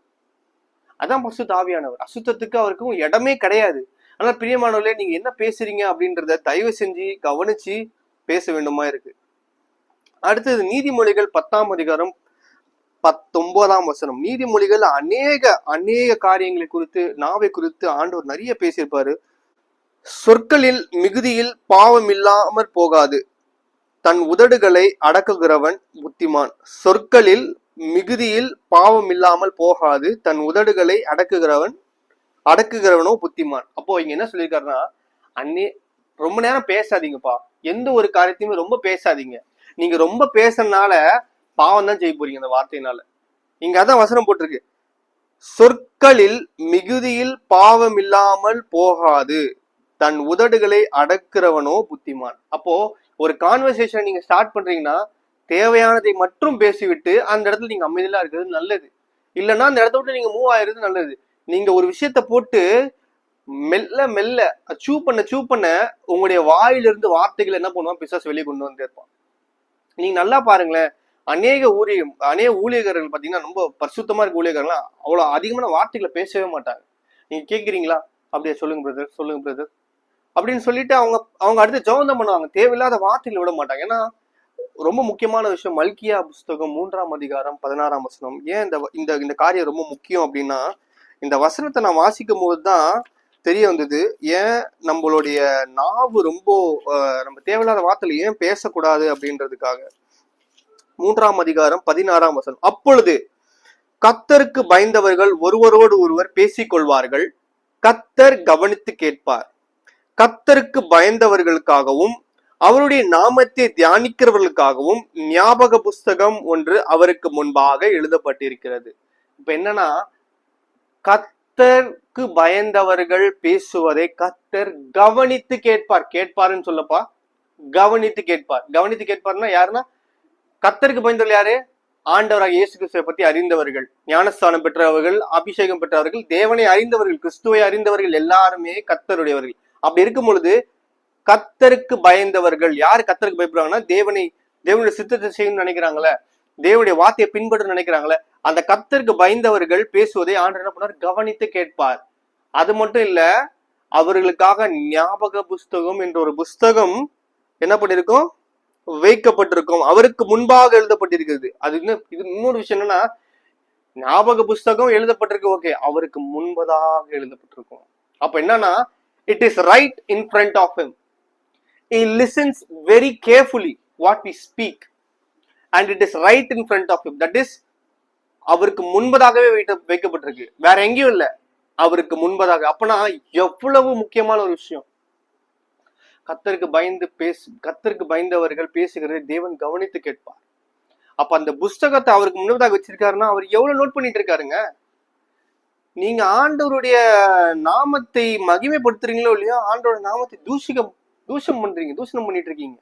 அதான் பரிசுத்த ஆவியானவர். அசுத்தத்துக்கு அவருக்கும் இடமே கிடையாது. ஆனா பிரியமானவர்களே, நீங்க என்ன பேசுறீங்க அப்படின்றத தயவு செஞ்சு கவனிச்சு பேச வேண்டுமா இருக்கு. அடுத்தது நீதிமொழிகள் 10ஆம் அதிகாரம் 19ஆம் வசனம். நீதிமொழிகள் அநேக காரியங்களை குறித்து, நாவை குறித்து ஆண்டவர் நிறைய பேசியிருப்பாரு. சொற்களில் மிகுதியில் பாவம் இல்லாமற் போகாது, தன் உதடுகளை அடக்குகிறவன் புத்திமான். சொற்களில் மிகுதியில் பாவம் இல்லாமல் போகாது, தன் உதடுகளை அடக்குகிறவனோ புத்திமான். அப்போ இங்க என்ன சொல்லியிருக்காருன்னா, ரொம்ப நேரம் பேசாதீங்கப்பா, எந்த ஒரு காரியத்தையுமே ரொம்ப பேசாதீங்க. நீங்க ரொம்ப பேசுறதுனால பாவம் தான் செய்ய போறீங்க அந்த வார்த்தையினால. இங்க அதான் வசனம் போட்டிருக்கு, சொற்களில் மிகுதியில் பாவம் இல்லாமல் போகாது, தன் உதடுகளை அடக்கிறவனோ புத்திமான். அப்போ ஒரு கான்வர்சேஷன் நீங்க ஸ்டார்ட் பண்றீங்கன்னா தேவையானதை மட்டும் பேசிவிட்டு அந்த இடத்துல நீங்க அமைதியா இருக்கிறது நல்லது. இல்லைன்னா அந்த இடத்த விட்டு நீங்க மூவ் ஆயிடுறது நல்லது. நீங்க ஒரு விஷயத்த போட்டு மெல்ல மெல்ல சூ பண்ண உங்களுடைய வாயிலிருந்து வார்த்தைகள் என்ன பண்ணுவான், பிசாசு வெளியே கொண்டு வந்து இருப்பான். நீங்க நல்லா பாருங்களேன், அநேக ஊழியர்கள் பாத்தீங்கன்னா ரொம்ப பரிசுத்தமா இருக்க ஊழியர்கள்லாம் அவ்வளவு அதிகமான வார்த்தைகளை பேசவே மாட்டாங்க. நீங்க கேக்குறீங்களா, அப்படியே சொல்லுங்க பிரதர் அப்படின்னு சொல்லிட்டு அவங்க அடுத்து ஜெபம் தான் பண்ணுவாங்க. தேவையில்லாத வார்த்தைகளை விட மாட்டாங்க. ஏன்னா ரொம்ப முக்கியமான விஷயம், மல்கியா புஸ்தகம் 3ஆம் அதிகாரம் 16ஆம் வசனம். ஏன் இந்த காரியம் ரொம்ப முக்கியம் அப்படின்னா, இந்த வசனத்தை நான் வாசிக்கும் போதுதான் தெரிய வந்தது ஏன் நம்மளுடைய நாவு ரொம்ப நம்ம தேவையில்லாத வார்த்தையில ஏன் பேசக்கூடாது அப்படின்றதுக்காக. 3ஆம் அதிகாரம் 16ஆம் வசனம், அப்பொழுது கர்த்தருக்கு பயந்தவர்கள் ஒருவரோடு ஒருவர் பேசிக்கொள்வார்கள், கர்த்தர் கவனித்து கேட்பார். கர்த்தருக்கு பயந்தவர்களுக்காகவும் அவருடைய நாமத்தை தியானிக்கிறவர்களுக்காகவும் ஞாபக புஸ்தகம் ஒன்று அவருக்கு முன்பாக எழுதப்பட்டிருக்கிறது. இப்ப என்னன்னா, கர்த்தருக்கு பயந்தவர்கள் பேசுவதை கர்த்தர் கவனித்து கேட்பார். கேட்பாருன்னு சொல்லப்பா, கவனித்து கேட்பார். கவனித்து கேட்பார்னா யாருன்னா, கர்த்தருக்கு பயந்தவர்கள் யாரு? ஆண்டவராக இயேசு கிறிஸ்துவை பத்தி அறிந்தவர்கள், ஞானஸ்தானம் பெற்றவர்கள், அபிஷேகம் பெற்றவர்கள், தேவனை அறிந்தவர்கள், கிறிஸ்துவை அறிந்தவர்கள் எல்லாருமே கர்த்தருடையவர்கள். அப்படி இருக்கும் பொழுது கர்த்தருக்கு பயந்தவர்கள் யாரு கர்த்தருக்கு பயப்படுறாங்கன்னா, தேவனுடைய சித்தத்தை செய்யணும்னு நினைக்கிறாங்களே, தேவனுடைய வார்த்தையை பின்பற்ற நினைக்கிறாங்களே, அந்த கர்த்தருக்கு பயந்தவர்கள் பேசுவதை ஆண்டவர் என்ன பண்ணார், கவனித்து கேட்பார். அது மட்டும் இல்ல, அவர்களுக்காக ஞாபக புஸ்தகம் என்ற ஒரு புஸ்தகம் என்ன பண்ணிருக்கும், வைக்கப்பட்டிருக்கும், அவருக்கு முன்பாக எழுதப்பட்டிருக்கிறது. அது இது இன்னொரு விஷயம் என்னன்னா, ஞாபக புஸ்தகம் எழுதப்பட்டிருக்கு, ஓகே, அவருக்கு முன்பதாக எழுதப்பட்டிருக்கும். அப்ப என்னன்னா, it is right in front of him. He listens very carefully what we speak and it is right in front of him. That is, அவருக்கு முன்பதாகவே வைக்கப்பட்டிருக்கு, வேற எங்கேயும் இல்ல, அவருக்கு முன்பதாக. அப்பனா எவ்வளவு முக்கியமான ஒரு விஷயம். கர்த்தருக்கு பயந்தவர்கள் பேசுகிறதை தேவன் கவனித்து கேட்பார். அப்ப அந்த புஸ்தகத்தை அவருக்கு முன்பதாக வச்சிருக்காருன்னா அவர் எவ்வளவு நோட் பண்ணிட்டு இருக்காருங்க. நீங்க ஆண்டவருடைய நாமத்தை மகிமைப்படுத்துறீங்களோ இல்லையோ, ஆண்டவருடைய நாமத்தை தூஷணம் பண்ணிட்டு இருக்கீங்க.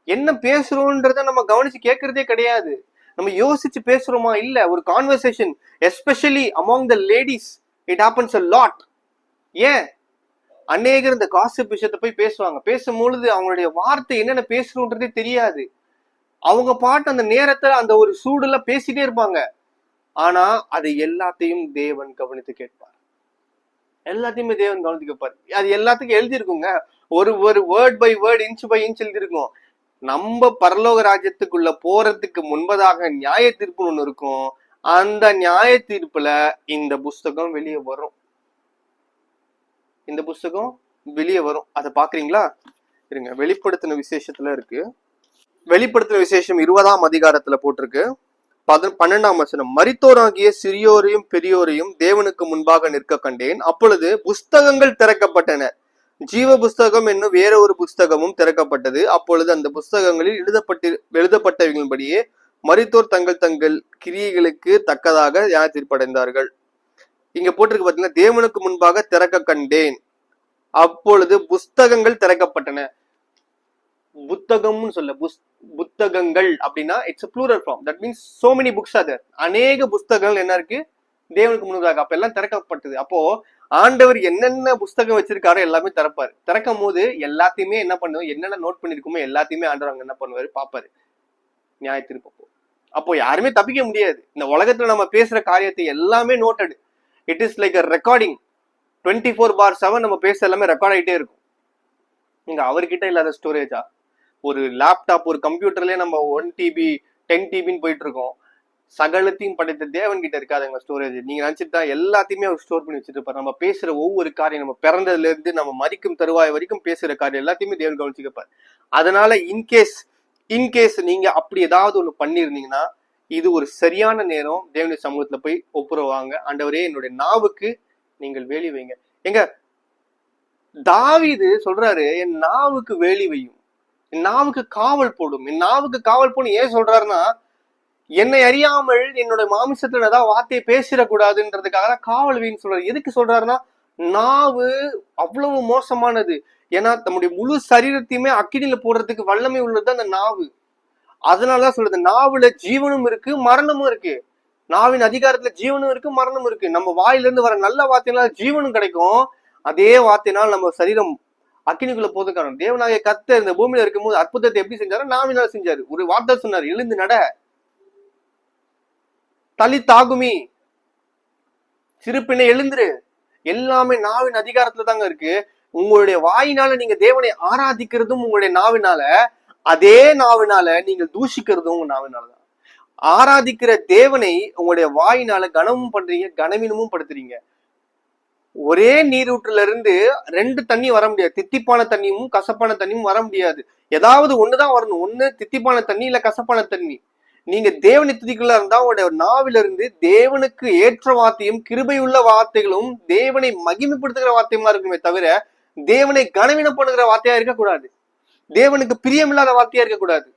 என்ன பேசுறோன்றத நம்ம கவனிச்சு கேட்கறதே கிடையாது. நம்ம யோசிச்சு பேசுறோமா? இல்ல. ஒரு conversation especially among the ladies it happens a lot. ஏன் அநேகர் இந்த காசிப் விஷயத்தை போய் பேசுவாங்க. பேசும்பொழுது அவங்களுடைய வார்த்தை என்னென்ன பேசுறோன்றதே தெரியாது. அவங்க பாட்டு அந்த நேரத்துல அந்த ஒரு சூடுல பேசிட்டே இருப்பாங்க. ஆனா அது எல்லாத்தையும் தேவன் கவனித்து கேட்பார். எல்லாத்தையுமே தேவன் கவனித்து கேட்பார். அது எல்லாத்துக்கும் எழுதிருக்குங்க, ஒரு word by word, inch by inch எழுதிருக்கும். நம்ம பரலோக ராஜ்யத்துக்குள்ள போறதுக்கு முன்பதாக நியாய தீர்ப்புன்னு ஒண்ணு இருக்கும். அந்த நியாய தீர்ப்புல இந்த புஸ்தகம் வெளியே வரும். இந்த புஸ்தகம் வெளியே வரும். அதை பாக்குறீங்களா? இருங்க, வெளிப்படுத்தின விசேஷத்துல இருக்கு. வெளிப்படுத்தின விசேஷம் 20ஆம் அதிகாரத்துல போட்டிருக்கு, 12ஆம் வசனம். மரித்தோராகிய சிறியோரையும் பெரியோரையும் தேவனுக்கு முன்பாக நிற்க கண்டேன். அப்பொழுது புஸ்தகங்கள் திறக்கப்பட்டன. ஜீவ புஸ்தகம் என்னும் வேற ஒரு புஸ்தகமும் திறக்கப்பட்டது. அப்பொழுது அந்த புஸ்தகங்களில் எழுதப்பட்டவர்களின்படியே மரித்தோர் தங்கள் தங்கள் கிரியைகளுக்கு தக்கதாக நியாய தீர்ப்படைந்தார்கள். இங்க போட்டிருக்கு பாத்தீங்கன்னா, தேவனுக்கு முன்பாக திறக்க கண்டேன், அப்பொழுது புஸ்தகங்கள் திறக்கப்பட்டன. புத்தகம்னு சொல்ல, புத்தகங்கள் அப்படின்னா it's plural form. That means so many books are there. அநேக புஸ்தகங்கள் என்ன இருக்கு தேவனுக்கு முன்பதாக. அப்ப எல்லாம் திறக்கப்பட்டது. அப்போ ஆண்டவர் என்னென்ன புஸ்தகம் வச்சிருக்காரோ எல்லாமே திறப்பாரு. திறக்கும் போது எல்லாத்தையுமே என்ன பண்ணுவோம், என்னென்ன நோட் பண்ணிருக்குமோ எல்லாத்தையுமே ஆண்டவர் அங்க என்ன பண்ணுவாரு, பாப்பாரு, நியாய தீர்ப்பு. அப்போ யாருமே தப்பிக்க முடியாது. இந்த உலகத்துல நம்ம பேசுற காரியத்தை எல்லாமே noted. It is like a recording. 24/7 நம்ம பேச எல்லாமே ரெக்கார்ட் ஆகிட்டே இருக்கும். நீங்க அவர்கிட்ட இல்லாத ஸ்டோரேஜா? ஒரு லேப்டாப், ஒரு கம்ப்யூட்டர்லயே நம்ம 1 TB 10 TBன்னு போயிட்டு இருக்கோம். சகலத்தையும் படைத்த தேவன் கிட்ட இருக்காதுங்க ஸ்டோரேஜ். நீங்க நினைச்சிட்டா எல்லாத்தையுமே அவர் ஸ்டோர் பண்ணி வச்சுட்டு இருப்பாரு. நம்ம பேசுற ஒவ்வொரு காரியம், நம்ம பிறந்ததுல இருந்து நம்ம மரிக்கும் தருவாய் வரைக்கும் பேசுற காரியம் எல்லாத்தையுமே தேவன் கவனிச்சுப்பாரு. அதனால இன்கேஸ் நீங்க அப்படி ஏதாவது ஒண்ணு பண்ணிருந்தீங்கன்னா, இது ஒரு சரியான நேரம் தேவனுடைய சமூகத்துல போய் ஒப்புரவாங்க. ஆண்டவரே, என்னுடைய நாவுக்கு நீங்கள் வேலி வைங்க. எங்க தாவீது சொல்றாரு, என் நாவுக்கு வேலி வையும், என் நாவுக்கு காவல் போடும். என் நாவுக்கு காவல் போடும் ஏன் சொல்றாருன்னா, என்னை அறியாமல் என்னோட மாமிசத்துல ஏதாவது வார்த்தையை பேசிடக்கூடாதுன்றதுக்காக தான் காவல் வைன்னு சொல்றாரு. எதுக்கு சொல்றாருன்னா, நாவு அவ்வளவு மோசமானது. ஏன்னா நம்முடைய முழு சரீரத்தையுமே அக்கினியில போடுறதுக்கு வல்லமை உள்ளது அந்த நாவு. அதனாலதான் சொல்றது, நாவுல ஜீவனும் இருக்கு மரணமும் இருக்கு. நாவின் அதிகாரத்துல ஜீவனும் இருக்கு மரணமும் இருக்கு. நம்ம வாயிலிருந்து வர நல்ல வார்த்தையினால ஜீவனும் கிடைக்கும், அதே வார்த்தையினால் நம்ம சரீரம் அக்கினிக்குள்ள போதும். காரணம் தேவனாகிய கர்த்தர் இந்த பூமியில இருக்கும்போது அற்புதத்தை எப்படி செஞ்சாரு? நாவினால செஞ்சாரு. ஒரு வார்த்தை சொன்னார், எழுந்து நட, தலி தாகுமி, சிறுப்பினை எழுந்துரு. எல்லாமே நாவின் அதிகாரத்துல தாங்க இருக்கு. உங்களுடைய வாயினால நீங்க தேவனை ஆராதிக்கிறதும் உங்களுடைய நாவினால, அதே நாவினால நீங்க தூஷிக்கிறதும் உங்க நாவினாலதான். ஆராதிக்கிற தேவனை உங்களுடைய வாயினால கனமும் பண்றீங்க, கனவீனமும் படுத்துறீங்க. ஒரே நீரூற்றுல இருந்து ரெண்டு தண்ணி வர முடியாது. தித்திப்பான தண்ணியும் கசப்பான தண்ணியும் வர முடியாது. ஏதாவது ஒண்ணுதான் வரணும். ஒண்ணு தித்திப்பான தண்ணி, இல்ல கசப்பான தண்ணி. நீங்க தேவனை துதிக்குள்ள இருந்தா உங்களுடைய நாவில இருந்து தேவனுக்கு ஏற்ற வார்த்தையும் கிருபையுள்ள வார்த்தைகளும் தேவனை மகிமைப்படுத்துகிற வார்த்தையுமா இருக்குமே தவிர தேவனை கனவீனம் பண்ணுகிற வார்த்தையா இருக்கக்கூடாது. தேவனுக்கு பிரியமில்லாத வார்த்தையா இருக்கக்கூடாது.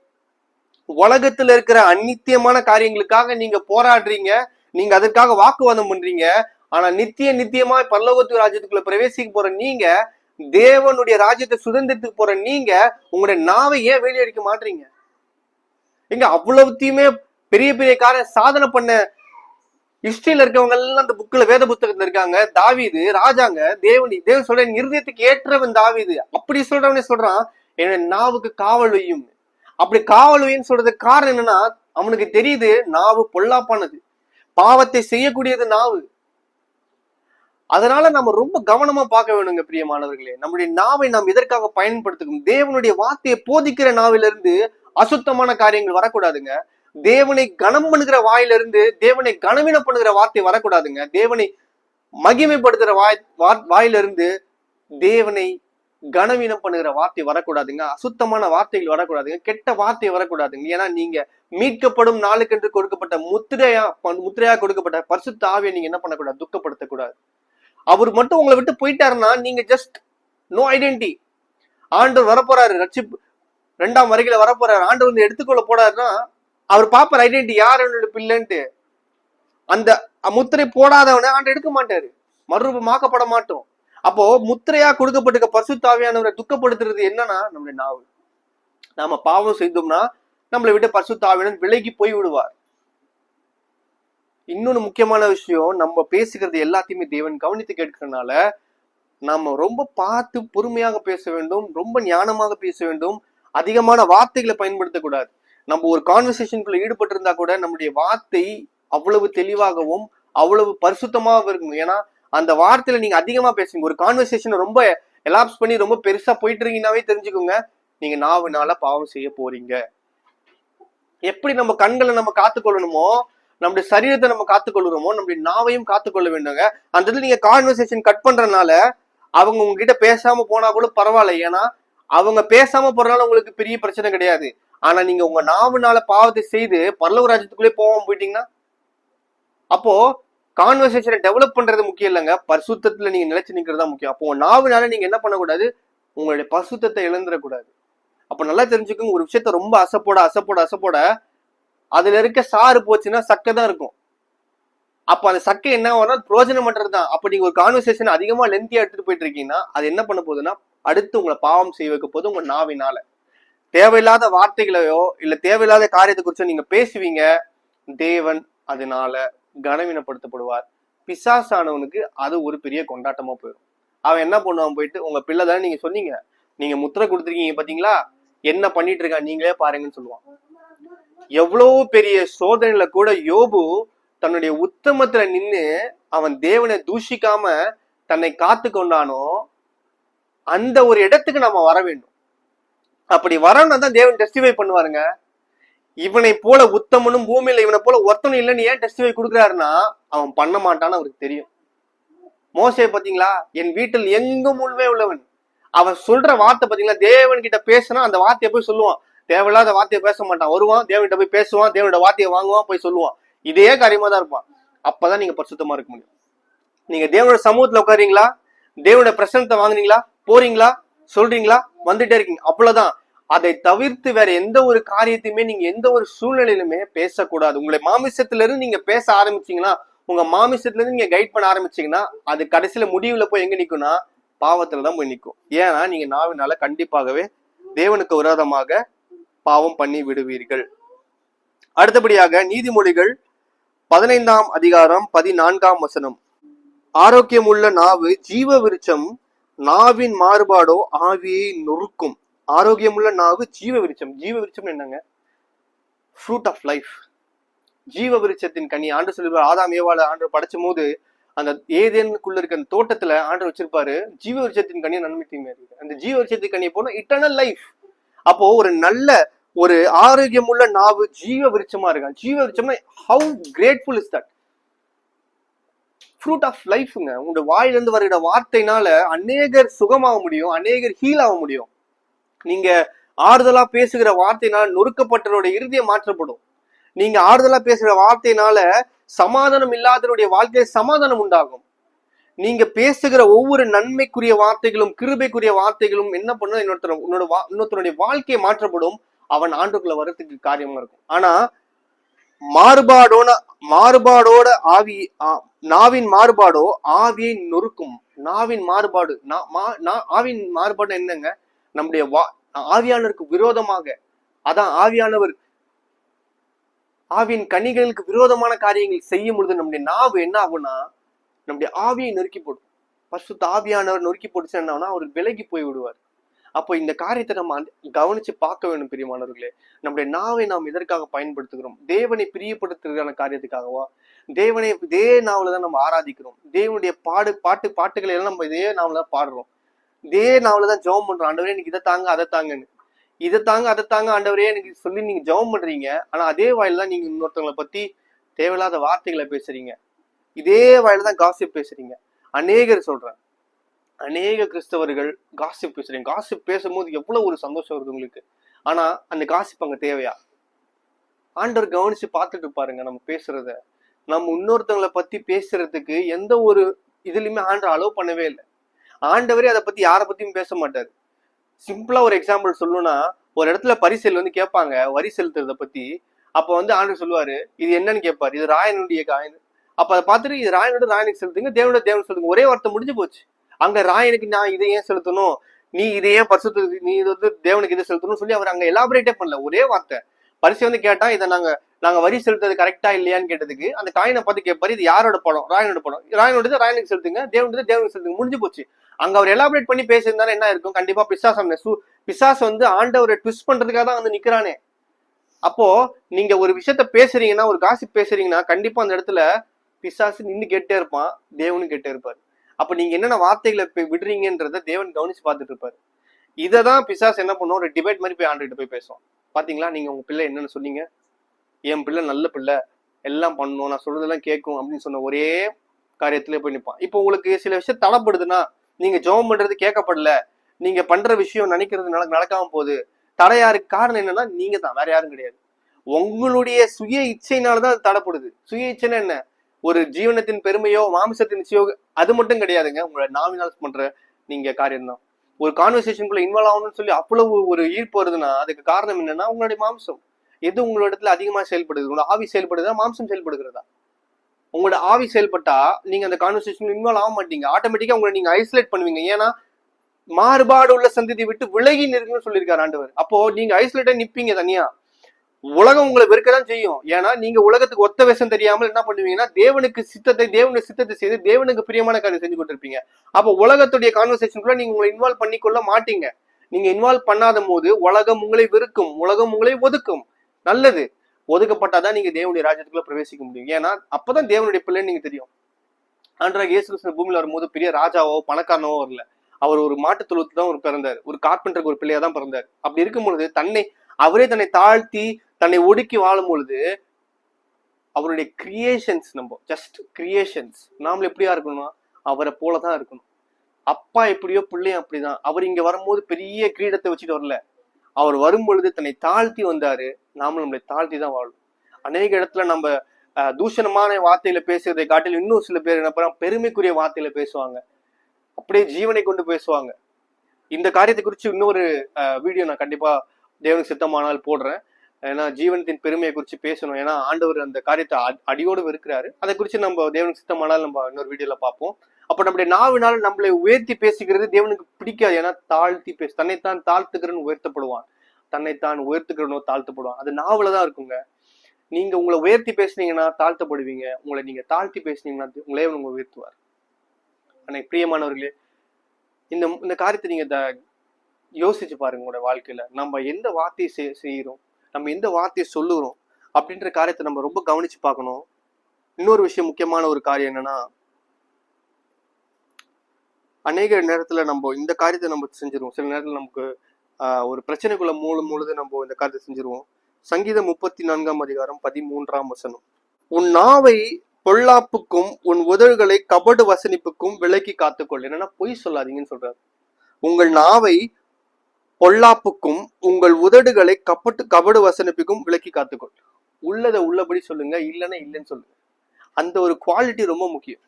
உலகத்துல இருக்கிற அநித்தியமான காரியங்களுக்காக நீங்க போராடுறீங்க, நீங்க அதற்காக வாக்குவாதம் பண்றீங்க. ஆனா நித்தியமா பரலோகத்து ராஜ்யத்துக்குள்ள பிரவேசிக்க போற நீங்க, தேவனுடைய ராஜ்யத்தை சுதந்திரத்துக்கு போற நீங்க, உங்களுடைய நாவை ஏன் வெளியடிக்க மாட்டீங்க? எங்க அவ்வளவுத்தையுமே பெரிய பெரிய சாதனை பண்ண ஹிஸ்டரியில இருக்கவங்க எல்லாம் அந்த புக்ல, வேத புத்தகத்துல இருக்காங்க. தாவீது ராஜாங்க, தேவன் சொல்ற இருதயத்துக்கு ஏற்றவன் தாவீது. அப்படி சொல்றவனே சொல்றான், என்னோட நாவுக்கு காவல் வையும். அப்படி காவல் வைன்னு சொல்றதுக்கு காரணம் என்னன்னா, அவனுக்கு தெரியுது நாவு பொல்லாப்பானது, பாவத்தை செய்யக்கூடியது நாவு. அதனால நம்ம ரொம்ப கவனமா பார்க்க வேணுங்க பிரியமானவர்களே. நம்முடைய நாவை நாம் எதற்காக பயன்படுத்தணும்? தேவனுடைய வார்த்தையை போதிக்கிற நாவிலிருந்து அசுத்தமான காரியங்கள் வரக்கூடாதுங்க. தேவனை கனம் பண்ணுகிற வாயிலிருந்து தேவனை கனவீனம் பண்ணுகிற வார்த்தை வரக்கூடாதுங்க. தேவனை மகிமைப்படுத்துகிற வாயிலிருந்து தேவனை கனவீனம் பண்ணுகிற வார்த்தை வரக்கூடாதுங்க. அசுத்தமான வார்த்தைகள் வரக்கூடாதுங்க. கெட்ட வார்த்தை வரக்கூடாதுங்க. ஏன்னா நீங்க மீட்கப்படும் நாளுக்கென்று கொடுக்கப்பட்ட முத்திரையா கொடுக்கப்பட்ட பரிசுத்த ஆவியை நீங்க என்ன பண்ணக்கூடாது? துக்கப்படுத்தக்கூடாது. அவர் மட்டும் உங்களை விட்டு போயிட்டாருன்னா நீங்க ஜஸ்ட் நோ ஐடென்டிட்டி. ஆண்டவர் வரப்போறாரு, ரட்சிப்பு 2ஆம் வருகையில வரப்போறாரு, ஆண்டவர் வந்து எடுத்துக்கொள்ள போறாருன்னா அவர் பாப்பார் ஐடென்டிட்டி, யார் என்னோட பிள்ளைன்ட்டு. அந்த முத்திரை போடாதவனை ஆண்டு எடுக்க மாட்டாரு, மறுரூபமாக்கப்பட மாட்டோம். அப்போ முத்திரையா கொடுக்கப்பட்டிருக்க பரிசுத்த ஆவியானவரை துக்கப்படுத்துறது என்னன்னா நம்முடைய நாவு. நாம பாவம் செய்தோம்னா நம்மளை விட்டு பரிசுத்த ஆவியானவர் விலகி போய் விடுவார். இன்னொன்னு முக்கியமான விஷயம், நம்ம பேசுகிறது எல்லாத்தையுமே தேவன் கவனித்து கேட்கறதுனால நாம ரொம்ப பார்த்து பொறுமையாக பேச வேண்டும், ரொம்ப ஞானமாக பேச வேண்டும். அதிகமான வார்த்தைகளை பயன்படுத்தக்கூடாது. நம்ம ஒரு கான்வர்சேஷனுக்குள்ள ஈடுபட்டு இருந்தா கூட நம்முடைய வார்த்தை அவ்வளவு தெளிவாகவும் அவ்வளவு பரிசுத்தமாக இருக்கணும். ஏன்னா அந்த வார்த்தையில நீங்க அதிகமா பேசுங்க. ஒரு கான்வர்சேஷனை ரொம்ப எலாப்ஸ் பண்ணி ரொம்ப பெருசா போயிட்டு இருக்கீங்கன்னாவே தெரிஞ்சுக்கோங்க, நீங்க நாவுனால பாவம் செய்ய போறீங்க. எப்படி நம்ம கண்களை நம்ம காத்துக்கொள்ளணுமோ, நம்முடைய சரீரத்தை நம்ம காத்துக்கொள்ளுறோமோ, நம்முடைய நாவையும் காத்துக்கொள்ள வேண்டுங்க. அந்த இடத்துல நீங்க கான்வர்சேஷன் கட் பண்றதுனால அவங்க உங்ககிட்ட பேசாம போனா கூட பரவாயில்ல. ஏன்னா அவங்க பேசாம போறதுனால உங்களுக்கு பெரிய பிரச்சனை கிடையாது. ஆனா நீங்க உங்க நாவுனால பாவத்தை செய்து பரலோக ராஜ்யத்துக்குள்ளே போகாம போயிட்டீங்கன்னா, அப்போ கான்வர்சேஷனை டெவலப் பண்றது முக்கியம் இல்லைங்க, பரிசுத்தத்துல நீங்க நிலைச்சு நிக்கிறதா முக்கியம். அப்போ நாவுனால நீங்க என்ன பண்ணக்கூடாது? உங்களுடைய பரிசுத்தத்தை இழந்துடக்கூடாது. அப்ப நல்லா தெரிஞ்சுக்கோங்க, ஒரு விஷயத்த ரொம்ப அசப்போட அதுல இருக்க சாறு போச்சுன்னா சக்கை தான் இருக்கும். அப்ப அந்த சக்கை என்ன ஆகும்னா பிரோஜனம் பண்றதுதான். அப்ப நீங்க ஒரு கான்வர்சேஷன் அதிகமா லென்த்தியா எடுத்துட்டு போயிட்டு இருக்கீங்கன்னா அது என்ன பண்ண போகுதுன்னா அடுத்து உங்களை பாவம் செய்ய வைக்க போது உங்க நாவினால. தேவையில்லாத வார்த்தைகளையோ இல்ல தேவையில்லாத காரியத்தை குறிச்சோ நீங்க பேசுவீங்க, தேவன் அதனால கனவீனப்படுத்தப்படுவார். பிசாசானவனுக்கு அது ஒரு பெரிய கொண்டாட்டமா போயிடும். அவன் என்ன பண்ணுவான், போயிட்டு உங்க பிள்ளை தானே நீங்க சொன்னீங்க, நீங்க முத்திரை கொடுத்துருக்கீங்க பாத்தீங்களா, என்ன பண்ணிட்டு இருக்கா நீங்களே பாருங்கன்னு சொல்லுவான். எவ்வளவு பெரிய சோதனையில கூட யோபு தன்னுடைய உத்தமத்துல நின்று அவன் தேவனை தூஷிக்காம தன்னை காத்து கொண்டானோ, அந்த ஒரு இடத்துக்கு நம்ம வர வேண்டும். அப்படி வரணும்னா தான் தேவன் டெஸ்டிஃபை பண்ணுவாருங்க. இவனை போல உத்தமனும் பூமியில இவனை போல ஒருத்தனும் இல்லைன்னு ஏன் டெஸ்டிஃபை கொடுக்குறாருன்னா அவன் பண்ண மாட்டான்னு அவருக்கு தெரியும். மோசே பாத்தீங்களா, என் வீட்டில் எங்கும் உள்வே உள்ளவன். அவன் சொல்ற வார்த்தை பாத்தீங்களா, தேவன் கிட்ட பேசினா அந்த வார்த்தையை போய் சொல்லுவான். தேவையில்லாத வார்த்தையை பேச மாட்டான், வருவான் தேவன்கிட்ட போய் பேசுவான், தேவனோட வார்த்தையை வாங்குவான், போய் சொல்லுவான். இதே காரியமா தான் இருப்பான். அப்பதான் நீங்க பரிசுத்தமா இருக்க முடியும். நீங்க தேவனோட சமூகத்துல உட்காரீங்களா, தேவனோட பிரசனத்தை வாங்குறீங்களா, போறீங்களா, சொல்றீங்களா, வந்துட்டே இருக்கீங்க, அவ்வளவுதான். அதை தவிர்த்து வேற எந்த ஒரு காரியத்தையுமே நீங்க எந்த ஒரு சூழ்நிலையிலுமே பேசக்கூடாது. உங்களை மாமிசத்துல இருந்து நீங்க பேச ஆரம்பிச்சீங்கன்னா, உங்க மாமிசத்துல இருந்து நீங்க கைட் பண்ண ஆரம்பிச்சீங்கன்னா, அது கடைசியில முடிவுல போய் எங்க நிக்கும்னா பாவத்துலதான் போய் நிற்கும். ஏன்னா நீங்க நாவினால கண்டிப்பாகவே தேவனுக்கு விரோதமாக பாவம் பண்ணி விடுவீர்கள். அடுத்தபடியாக நீதிமொழிகள் 15ஆம் அதிகாரம் 14ஆம் வசனம். ஆரோக்கியம் உள்ள நாவு ஜீவ விருட்சம், நாவின் மாறுபாடோ ஆவியை நொறுக்கும். ஆரோக்கியம் உள்ள நாவு ஜீவ விருட்சம். ஜீவ விருட்சம் என்னங்க? Fruit of life. ஜீவ விருட்சத்தின் கனி ஆண்டு சொல்லுவார். ஆதாம் ஏவாளை ஆண்டு படைச்சும் போது அந்த ஏதேனுக்குள்ள இருக்க அந்த தோட்டத்துல ஆண்டு வச்சிருப்பாரு, ஜீவ விருட்சத்தின் கனியை நன்மை தீமை இருக்கு. அந்த ஜீவ விருட்சத்தின் கனியை போனா இட்டர்னல் லைஃப். அப்போ ஒரு நல்ல ஒரு ஆரோக்கியம் உள்ள நாவு ஜீவ விருட்சமா இருக்கான். ஜீவ விருட்சம்னா how grateful is that? Fruit of லைஃப்ங்க. உங்க வாயிலிருந்து வருகிற வார்த்தைனால அநேகர் சுகமாக முடியும், அநேகர் ஹீல் ஆக முடியும். நீங்க ஆறுதலா பேசுகிற வார்த்தையினால நொறுக்கப்பட்டவருடைய இறுதியம் மாற்றப்படும். நீங்க ஆறுதலா பேசுகிற வார்த்தையினால சமாதானம் இல்லாதவருடைய வாழ்க்கையில சமாதானம் உண்டாகும். நீங்க பேசுகிற ஒவ்வொரு நன்மைக்குரிய வார்த்தைகளும் கிருபைக்குரிய வார்த்தைகளும் என்ன பண்ண இன்னொருத்தருடைய வாழ்க்கையை மாற்றப்படும். அவன் ஆண்டுக்குள்ள வர்றதுக்கு காரியமா இருக்கும். ஆனா மாறுபாடோட ஆவி, நாவின் மாறுபாடோ ஆவியை நொறுக்கும். நாவின் மாறுபாடு, ஆவின் மாறுபாடு என்னங்க? நம்முடைய ஆவியானவருக்கு விரோதமாக, அதான் ஆவியானவர் ஆவியின் கனிகளுக்கு விரோதமான காரியங்கள் செய்யும் பொழுது நம்முடைய நாவு என்ன ஆகும்னா நம்முடைய ஆவியை நொறுக்கி போடும். பரிசுத்த ஆவியானவர் நொறுக்கி போட்டுச்சு என்ன ஆகும்னா அவர் விலகி போய் விடுவார். அப்போ இந்த காரியத்தை நம்ம கவனிச்சு பார்க்க வேண்டும் பிரியமானவர்களே. நம்முடைய நாவை நாம் எதற்காக பயன்படுத்துகிறோம்? தேவனை பிரியப்படுத்துறதுக்கான காரியத்துக்காகவா? தேவனை இதே நாவல தான் நம்ம ஆராதிக்கிறோம். தேவனுடைய பாட்டுகளை எல்லாம் நம்ம இதே நாவல தான் பாடுறோம். இதே நாவல தான் ஜெபம் பண்றோம். ஆண்டவரே எனக்கு இதை தாங்க அதை தாங்கன்னு, இதை தாங்க அதை தாங்க ஆண்டவரே எனக்கு சொல்லி நீங்க ஜெபம் பண்றீங்க. ஆனா அதே வாயில தான் நீங்க இன்னொருத்தவங்களை பத்தி தேவையில்லாத வார்த்தைகளை பேசுறீங்க. இதே வாயில தான் காசிப் பேசுறீங்க. அநேகர் சொல்றேன், அநேக கிறிஸ்தவர்கள் காசிப் பேசுறீங்க. காசிப் பேசும்போது எவ்வளவு ஒரு சந்தோஷம் வருது உங்களுக்கு. ஆனா அந்த காசிப் அங்க தேவையா? ஆண்டவர் கவனிச்சு பார்த்துட்டு பாருங்க நம்ம பேசுறத. நம்ம இன்னொருத்தவங்களை பத்தி பேசுறதுக்கு எந்த ஒரு இதுலயுமே ஆண்டவர் அலோவ் பண்ணவே இல்லை. ஆண்டவரே அதை பத்தி யாரை பத்தியும் பேச மாட்டாரு. சிம்பிளா ஒரு எக்ஸாம்பிள் சொல்லணும்னா, ஒரு இடத்துல பரிசல் வந்து கேட்பாங்க வரி செலுத்துறத பத்தி. அப்ப வந்து ஆண்டவர் சொல்லுவாரு, இது என்னன்னு கேட்பாரு, இது ராயனுடைய காயின். அப்ப அதை பார்த்துட்டு இது ராயனுக்கு செலுத்துங்க, தேவனோட தேவன் செலுத்துங்க. ஒரே வார்த்தை முடிஞ்சு போச்சு. அங்க ராயனுக்கு நான் இதை ஏன் செலுத்தணும், நீ இதை ஏன் பரிசுத்த, நீ இது வந்து தேவனுக்கு இதை செலுத்தணும்னு சொல்லி அவர் அங்க எலாபரேட்டே பண்ணல. ஒரே வார்த்தை. பரிசு வந்து கேட்டா இதை நாங்க வரி செலுத்துறது கரெக்டா இல்லையான்னு கேட்டதுக்கு அந்த காயினை பார்த்து கேட்பாரு, இது யாரோட படம்? ராயனோட படம். ராயனோட ராயனுக்கு செலுத்துங்க, தேவனோட தேவனுக்கு செலுத்துங்க. முடிஞ்சு போச்சு. அங்க அவர் எலாபரேட் பண்ணி பேசியிருந்தாலும் என்ன இருக்கும்? கண்டிப்பா பிசாசு வந்து ஆண்டவரை ட்விஸ்ட் பண்றதுக்காக தான் வந்து நிக்கிறானே. அப்போ நீங்க ஒரு விஷயத்த பேசுறீங்கன்னா, ஒரு காசிப் பேசுறீங்கன்னா, கண்டிப்பா அந்த இடத்துல பிசாசு நின்று கேட்டே இருப்பான், தேவனும் கேட்டே இருப்பாரு. அப்ப நீங்க என்னென்ன வார்த்தைகளை விடுறீங்கன்றத தேவன் கவனிச்சு பார்த்துட்டு இருப்பாரு. இததான் பிசாசு என்ன பண்ணுவோம், ஒரு டிபேட் மாதிரி போய் ஆண்டுகிட்ட போய் பேசுவோம். பாத்தீங்களா, நீங்க உங்க பிள்ளை என்னன்னு சொன்னீங்க, என் பிள்ளை நல்ல பிள்ளை, எல்லாம் பண்ணும், நான் சொல்றதெல்லாம் கேட்கும் அப்படின்னு சொன்ன ஒரே காரியத்திலே போய் நிற்பான். இப்போ உங்களுக்கு சில விஷயம் தடைப்படுதுன்னா, நீங்க ஜெபம் பண்றது கேட்கப்படல, நீங்க பண்ற விஷயம் நினைக்கிறது நடக்காம போகுது, தடையாருக்கு காரணம் என்னன்னா நீங்க தான், வேற யாரும் கிடையாது. உங்களுடைய சுய இச்சையினாலதான் அது தடைப்படுது. சுய இச்சைன்னா என்ன? ஒரு ஜீவனத்தின் பெருமையோ மாமிசத்தின் இச்சையோ அது மட்டும் கிடையாதுங்க. உங்களை நாவினால் பண்ற நீங்க காரியம் தான். ஒரு கான்வர்சேஷனுக்குள்ள இன்வால்வ் ஆகணும்னு சொல்லி அவ்வளவு ஒரு ஈர்ப்பு வருதுன்னா அதுக்கு காரணம் என்னன்னா உங்களுடைய மாம்சம். எது உங்களோட இடத்துல அதிகமா செயல்படுது? உங்களோட ஆவி செயல்படுதா, மாம்சம் செயல்படுகிறதா? உங்களோட ஆவி செயல்பட்டா நீங்க அந்த கான்வர்சேஷன் இன்வால்வ் ஆக மாட்டீங்க. ஆட்டோமேட்டிக்கா உங்களை நீங்க ஐசோலேட் பண்ணுவீங்க. ஏன்னா மாறுபாடு உள்ள சந்ததியை விட்டு விலகி நிற்கணும்னு சொல்லியிருக்காரு ஆண்டவர். அப்போ நீங்க ஐசோலேட்டா நிப்பீங்க தனியா. உலகம் உங்களை வெறுக்கதான் செய்யும். ஏன்னா நீங்க உலகத்துக்கு ஒத்த வேஷம் தெரியாமல் என்ன பண்ணுவீங்கன்னா தேவனுடைய சித்தத்தை செய்து தேவனுக்கு பிரியமான காரியம் செஞ்சு கொண்டிருப்பீங்க. அப்போ உலகத்துடைய கான்வர்சேஷனுக்குள்ள நீங்க உங்களை இன்வால்வ் பண்ணிக்கொள்ள மாட்டீங்க. நீங்க இன்வால்வ் பண்ணாத போது உலகம் உங்களை வெறுக்கும், உலகம் உங்களை ஒதுக்கும். நல்லது, ஒதுக்கப்பட்டாதான் நீங்க தேவனுடைய ராஜ்யத்துக்குள்ள பிரவேசிக்க முடியும். ஏன்னா அப்பதான் தேவனுடைய பிள்ளைன்னு நீங்க தெரியும். ஆண்டவராகிய இயேசு கிறிஸ்து பூமியில வரும்போது பெரிய ராஜாவோ பணக்காரனோ வரல. அவர் ஒரு மாட்டுத் தொழுவத்துல தான் ஒரு பிறந்தார். ஒரு கார்பெண்டருக்கு ஒரு பிள்ளையா தான் பிறந்தார். அப்படி இருக்கும் பொழுது அவரே தன்னை தாழ்த்தி தன்னை ஒடுக்கி வாழும் பொழுது அவருடைய கிரியேஷன்ஸ், நம்ம ஜஸ்ட் கிரியேஷன்ஸ், நாம எப்படியா இருக்கணும்னா அவரை போலதான் இருக்கணும். அப்பா எப்படியோ பிள்ளையும் அப்படிதான். அவர் இங்க வரும்போது பெரிய கிரீடத்தை வச்சுட்டு வரல. அவர் வரும் பொழுது தன்னை தாழ்த்தி வந்தாரு. நாமளும் நம்மளை தாழ்த்தி தான் வாழும். அநேக இடத்துல நம்ம தூஷணமான வார்த்தையில பேசுறதை காட்டிலும் இன்னும் சில பேர் என்ன பண்ண பெருமைக்குரிய வார்த்தையில பேசுவாங்க, அப்படியே ஜீவனை கொண்டு பேசுவாங்க. இந்த காரியத்தை குறித்து இன்னொரு வீடியோ நான் கண்டிப்பா தேவனுக்கு சித்தமானால் போடுறேன். ஏன்னா ஜீவனத்தின் பெருமையை குறித்து பேசணும். ஏன்னா ஆண்டவர் அந்த காரியத்தை அடியோடு இருக்கிறாரு. அதை குறித்து நம்ம தேவனுக்கு சித்தமானால் நம்ம இன்னொரு வீடியோல பார்ப்போம். அப்போ நம்முடைய நாவினால் நம்மளை உயர்த்தி பேசுகிறது தேவனுக்கு பிடிக்காது. ஏன்னா தாழ்த்தி தன்னைத்தான் தாழ்த்துக்கிறன்னு உயர்த்தப்படுவான், தன்னைத்தான் உயர்த்துக்கிறனோ தாழ்த்தப்படுவான். அது நாவல தான் இருக்குங்க. நீங்க உங்களை உயர்த்தி பேசுனீங்கன்னா தாழ்த்தப்படுவீங்க, உங்களை நீங்க தாழ்த்தி பேசுனீங்கன்னா உங்களே உங்களை உயர்த்துவார். அன்னைக்கு பிரியமானவர்களே, இந்த இந்த காரியத்தை நீங்க யோசிச்சு பாருங்க. உங்களோட வாழ்க்கையில நம்ம எந்த வார்த்தையை செய்யறோம், நம்ம எந்த வார்த்தையை சொல்லுறோம் அப்படின்ற காரியத்தை நம்ம ரொம்ப கவனிச்சு பார்க்கணும். இன்னொரு விஷயம், முக்கியமான ஒரு காரியம் என்னன்னா, அநேக நேரத்துல நம்ம இந்த காரியத்தை நம்ம செஞ்சிருவோம். சில நேரத்துல நமக்கு ஒரு பிரச்சனைக்குள்ள மூழுது நம்ம இந்த காரியத்தை செஞ்சிருவோம். சங்கீதம் 34ஆம் அதிகாரம் 13ஆம் வசனம், உன் நாவை பொல்லாப்புக்கும் உன் உதடுகளை கபடு வசனிப்புக்கும் விலக்கி காத்துக்கொள். என்னன்னா பொய் சொல்லாதீங்கன்னு சொல்றாரு. உங்கள் நாவை பொல்லாப்புக்கும் உங்கள் உதடுகளை கபடு வசனிப்புக்கும் விலக்கி காத்துக்கொள். உள்ளதை உள்ளபடி சொல்லுங்க, இல்லைன்னா இல்லைன்னு சொல்லுங்க. அந்த ஒரு குவாலிட்டி ரொம்ப முக்கியம்.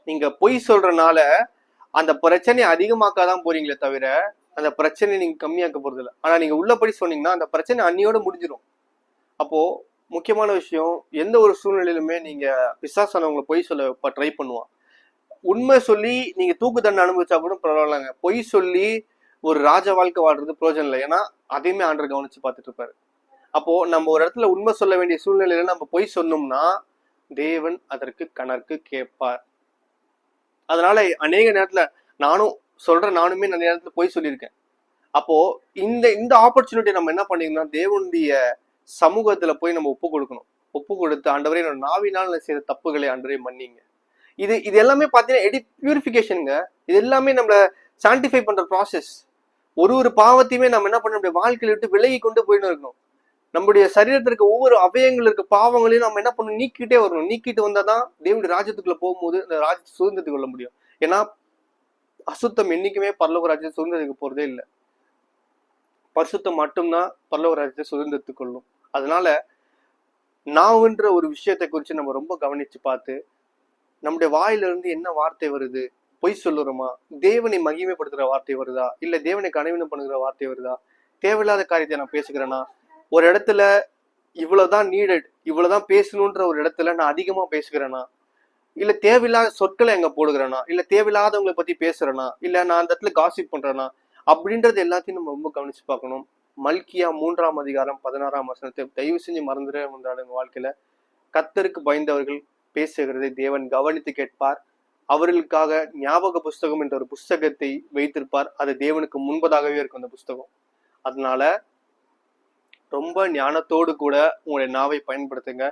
நீங்க பொய் சொல்றதுனால அந்த பிரச்சனையை அதிகமாக்காதான் போறீங்களே தவிர அந்த பிரச்சனையை நீங்க கம்மியாக்க போறது இல்லை. ஆனா நீங்க உள்ளபடி சொன்னீங்கன்னா அந்த பிரச்சனை அன்னியோட முடிஞ்சிடும். அப்போ முக்கியமான விஷயம், எந்த ஒரு சூழ்நிலையிலுமே நீங்க பிசாசானவங்களை பொய் சொல்ல ட்ரை பண்ணுவான். உண்மை சொல்லி நீங்க தூக்கு தண்டனை அனுபவிச்சா கூட பரவாயில்லங்க, பொய் சொல்லி ஒரு ராஜ வாழ்க்கை வாழ்றது பிரயோஜனம் இல்லை. ஏன்னா அதையுமே ஆண்டவர் கவனிச்சு பார்த்துட்டு இருப்பாரு. அப்போ நம்ம ஒரு இடத்துல உண்மை சொல்ல வேண்டிய சூழ்நிலையில நம்ம பொய் சொன்னோம்னா தேவன் அதற்கு கணக்கு கேட்பார். அதனால அநேக நேரத்துல நானுமே நிறைய நேரத்துல பொய் சொல்லியிருக்கேன். அப்போ இந்த ஆப்பர்ச்சுனிட்டி நம்ம என்ன பண்ணிக்கணும், தேவனுடைய சமூகத்துல போய் நம்ம ஒப்பு கொடுக்கணும். ஒப்பு கொடுத்து, ஆண்டவரே என்னோட நாவினால் செய்த தப்புகளை ஆண்டவரே மன்னிங்க. இது எல்லாமே பாத்தீங்கன்னா பியூரிஃபிகேஷனுங்க. இது எல்லாமே நம்மள சாண்டிஃபை பண்ற ப்ராசஸ். ஒரு பாவத்தையுமே நம்ம என்ன பண்ண, நம்முடைய வாழ்க்கையில விட்டு விலகி கொண்டு போயிட்டு இருக்கணும். நம்முடைய சரீரத்திற்கு ஒவ்வொரு அவயங்கள் இருக்க பாவங்களையும் நம்ம என்ன பண்ணணும், நீக்கிட்டே வரணும். நீக்கிட்டு வந்தாதான் தேவனுடைய ராஜ்யத்துக்குள்ள போகும்போது அந்த ராஜ்யத்தை சுதந்திரத்துக்கு கொள்ள முடியும். ஏன்னா அசுத்தம் என்னைக்குமே பரலோக ராஜ்யத்தை சுதந்திரத்துக்கு போறதே இல்லை. பரிசுத்தம் மட்டும்தான் பரலோக ராஜ்யத்தை சுதந்திரத்துக்கு கொள்ளும். அதனால நாவுன்ற ஒரு விஷயத்தை குறித்து நம்ம ரொம்ப கவனிச்சு பார்த்து, நம்முடைய வாயிலிருந்து என்ன வார்த்தை வருது, பொய் சொல்லுறோமா, தேவனை மகிமைப்படுத்துற வார்த்தை வருதா, இல்ல தேவனை கனவீனம் பண்ணுகிற வார்த்தை வருதா, தேவையில்லாத காரியத்தை நான் பேசுகிறேன்னா, ஒரு இடத்துல இவ்வளவுதான் நீடட், இவ்வளவுதான் பேசணுன்ற ஒரு இடத்துல நான் அதிகமா பேசுகிறேன்னா, இல்ல தேவையில்லாத சொற்களை எங்க போடுகிறேன்னா, இல்ல தேவையில்லாதவங்களை பத்தி பேசுறேன்னா, இல்ல நான் அந்த இடத்துல காசிப் பண்றேன்னா, அப்படின்றது எல்லாத்தையும் நம்ம ரொம்ப கவனிச்சு பார்க்கணும். மல்கியா 3ஆம் அதிகாரம் 16ஆம் வசனத்தை தயவு செஞ்சு மறந்துட வந்தாலும் வாழ்க்கையில, கர்த்தருக்கு பயந்தவர்கள் பேசுகிறதை தேவன் கவனித்து கேட்பார். அவர்களுக்காக ஞாபக புஸ்தகம் என்ற ஒரு புஸ்தகத்தை வைத்திருப்பார். அது தேவனுக்கு முன்பதாகவே இருக்கும் அந்த புஸ்தகம். அதனால ரொம்ப ஞானத்தோடு கூட உங்களுடைய நாவை பயன்படுத்துங்க.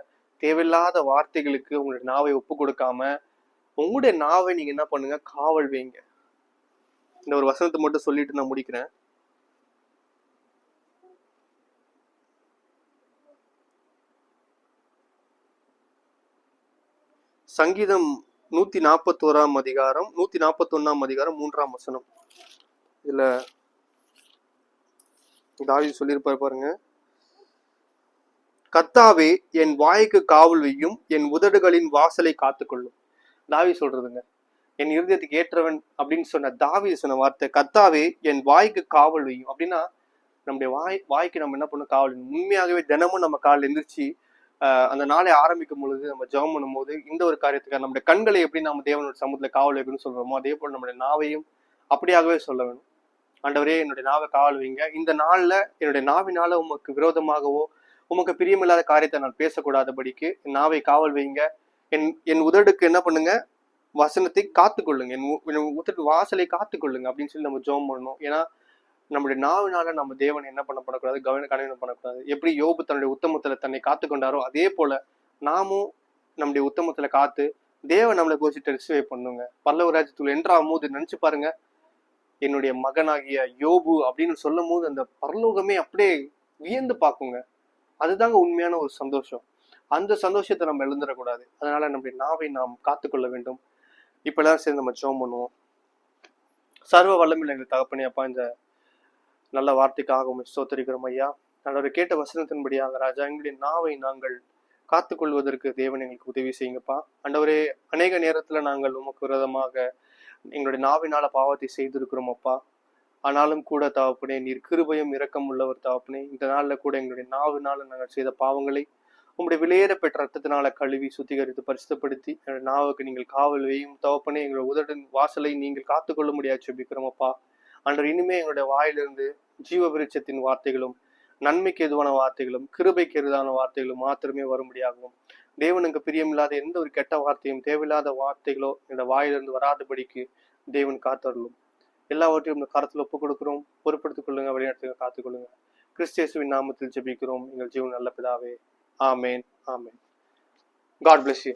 தேவையில்லாத வார்த்தைகளுக்கு உங்களுடைய நாவை ஒப்பு கொடுக்காம உங்களுடைய நாவை நீங்க என்ன பண்ணுங்க, காவல் வைங்க. இந்த ஒரு வசனத்தை மட்டும் சொல்லிட்டு நான் முடிக்கிறேன். சங்கீதம் 141ஆம் அதிகாரம் 141ஆம் அதிகாரம் 3ஆம் வசனம். இதுல தாவீது சொல்லியிருப்பார் பாருங்க, கர்த்தாவே என் வாய்க்கு காவல் வையும், என் உதடுகளின் வாசலை காத்துக்கொள்ளும். தாவீது சொல்றதுங்க, என் இருதயத்துக்கு ஏற்றவன் அப்படின்னு சொன்ன தாவீது சொன்ன வார்த்தை, கர்த்தாவே என் வாய்க்கு காவல் வையும். அப்படின்னா நம்முடைய வாய்க்கு நம்ம என்ன பண்ணணும், காவல். உண்மையாகவே தினமும் நம்ம காலையில் எந்திரிச்சு அந்த நாளை ஆரம்பிக்கும் பொழுது நம்ம ஜெபம் பண்ணும் போது இந்த ஒரு காரியத்துக்காக நம்முடைய கண்களை எப்படி நம்ம தேவனோட சமூகத்துல காவல் வைக்கணும்னு சொல்றோமோ, அதே போல நம்முடைய நாவையும் அப்படியாகவே சொல்ல வேணும். ஆண்டவரே என்னுடைய நாவை காவல் வைங்க, இந்த நாள்ல என்னுடைய நாவினால உமக்கு விரோதமாகவோ உமக்கு பிரியமில்லாத காரியத்தை நான் பேசக்கூடாதபடிக்கு என் நாவை காவல் வைங்க. என் உதடுக்கு என்ன பண்ணுங்க, வசனத்தை காத்துக்கொள்ளுங்க, என் உதடு வாசலை காத்துக்கொள்ளுங்க அப்படின்னு சொல்லி நம்ம ஜெபம் பண்ணணும். ஏன்னா நம்முடைய நாவினால நம்ம தேவனை என்ன பண்ணக்கூடாது, கனவீனம் பண்ணக்கூடாது. எப்படி யோபு தன்னுடைய உத்தமத்துல தன்னை காத்து கொண்டாரோ அதே போல நாமும் நம்முடைய உத்தமத்துல காத்து தேவன் நம்மளை குறிச்சு ரிசீவ் பண்ணுங்க. பல்லவ ராஜ்யத்துக்குள்ள என்றாகும் போது நினைச்சு பாருங்க, என்னுடைய மகனாகிய யோபு அப்படின்னு சொல்லும் போது அந்த பரலோகமே அப்படியே வியந்து பார்க்குங்க. அதுதாங்க உண்மையான ஒரு சந்தோஷம். அந்த சந்தோஷத்தை நம்ம எழுந்துடக்கூடாது. அதனால நம்முடைய நாவை நாம் காத்துக்கொள்ள வேண்டும். இப்பெல்லாம் சேர்ந்து நம்ம ஜெபம் பண்ணுவோம். சர்வ வல்லமையுள்ள எங்கள் தகப்பனே, அப்பா, இந்த நல்ல வார்த்தைக்காக உண்மை ஸ்தோத்திரிக்கிறோம் ஐயா. நல்ல கேட்ட வசனத்தின்படியாக ராஜா, எங்களுடைய நாவை நாங்கள் காத்துக்கொள்வதற்கு தேவன் எங்களுக்கு உதவி செய்யுங்கப்பா. ஆண்டவரே, அநேக நேரத்துல நாங்கள் உமக்கு விரோதமாக எங்களுடைய நாவினால பாவத்தை செய்திருக்கிறோம் அப்பா. ஆனாலும் கூட தகப்பனே, நீர் கிருபையும் இரக்கம் உள்ளவர் தகப்பனே. இந்த நாள்ல கூட எங்களுடைய நாவினால நாங்கள் செய்த பாவங்களை உங்களுடைய விலையேற பெற்ற ரத்தத்தினால கழுவி சுத்திகரித்து பரிசுத்தப்படுத்தி எங்களுடைய நாவுக்கு நீங்கள் காவல் வையும் தகப்பனே. எங்களுடைய உதடின் வாசலை நீங்கள் காத்துக்கொள்ள முடியாது ஜெபிக்கிறோம் அப்பா. அன்று இனிமே எங்களுடைய வாயிலிருந்து ஜீவ விருட்சத்தின் வார்த்தைகளும், நன்மைக்கு எதுவான வார்த்தைகளும், கிருபைக்கு எதிரான வார்த்தைகளும் மாத்திரமே வரும்படியாகவும், தேவனுக்கு பிரியமில்லாத எந்த ஒரு கெட்ட வார்த்தையும் தேவையில்லாத வார்த்தைகளோ இந்த வாயிலிருந்து வராதபடிக்கு தேவன் காத்தருளும். எல்லாவற்றையும் இந்த கரத்தில் ஒப்புக் கொடுக்கிறோம். பொறுப்படுத்திக் கொள்ளுங்க, வழிநடத்துங்க, காத்துக்கொள்ளுங்க. கிறிஸ்து நாமத்தில் ஜெபிக்கிறோம் எங்கள் ஜீவன் நல்ல பிதாவே. ஆமேன். ஆமேன். God bless you.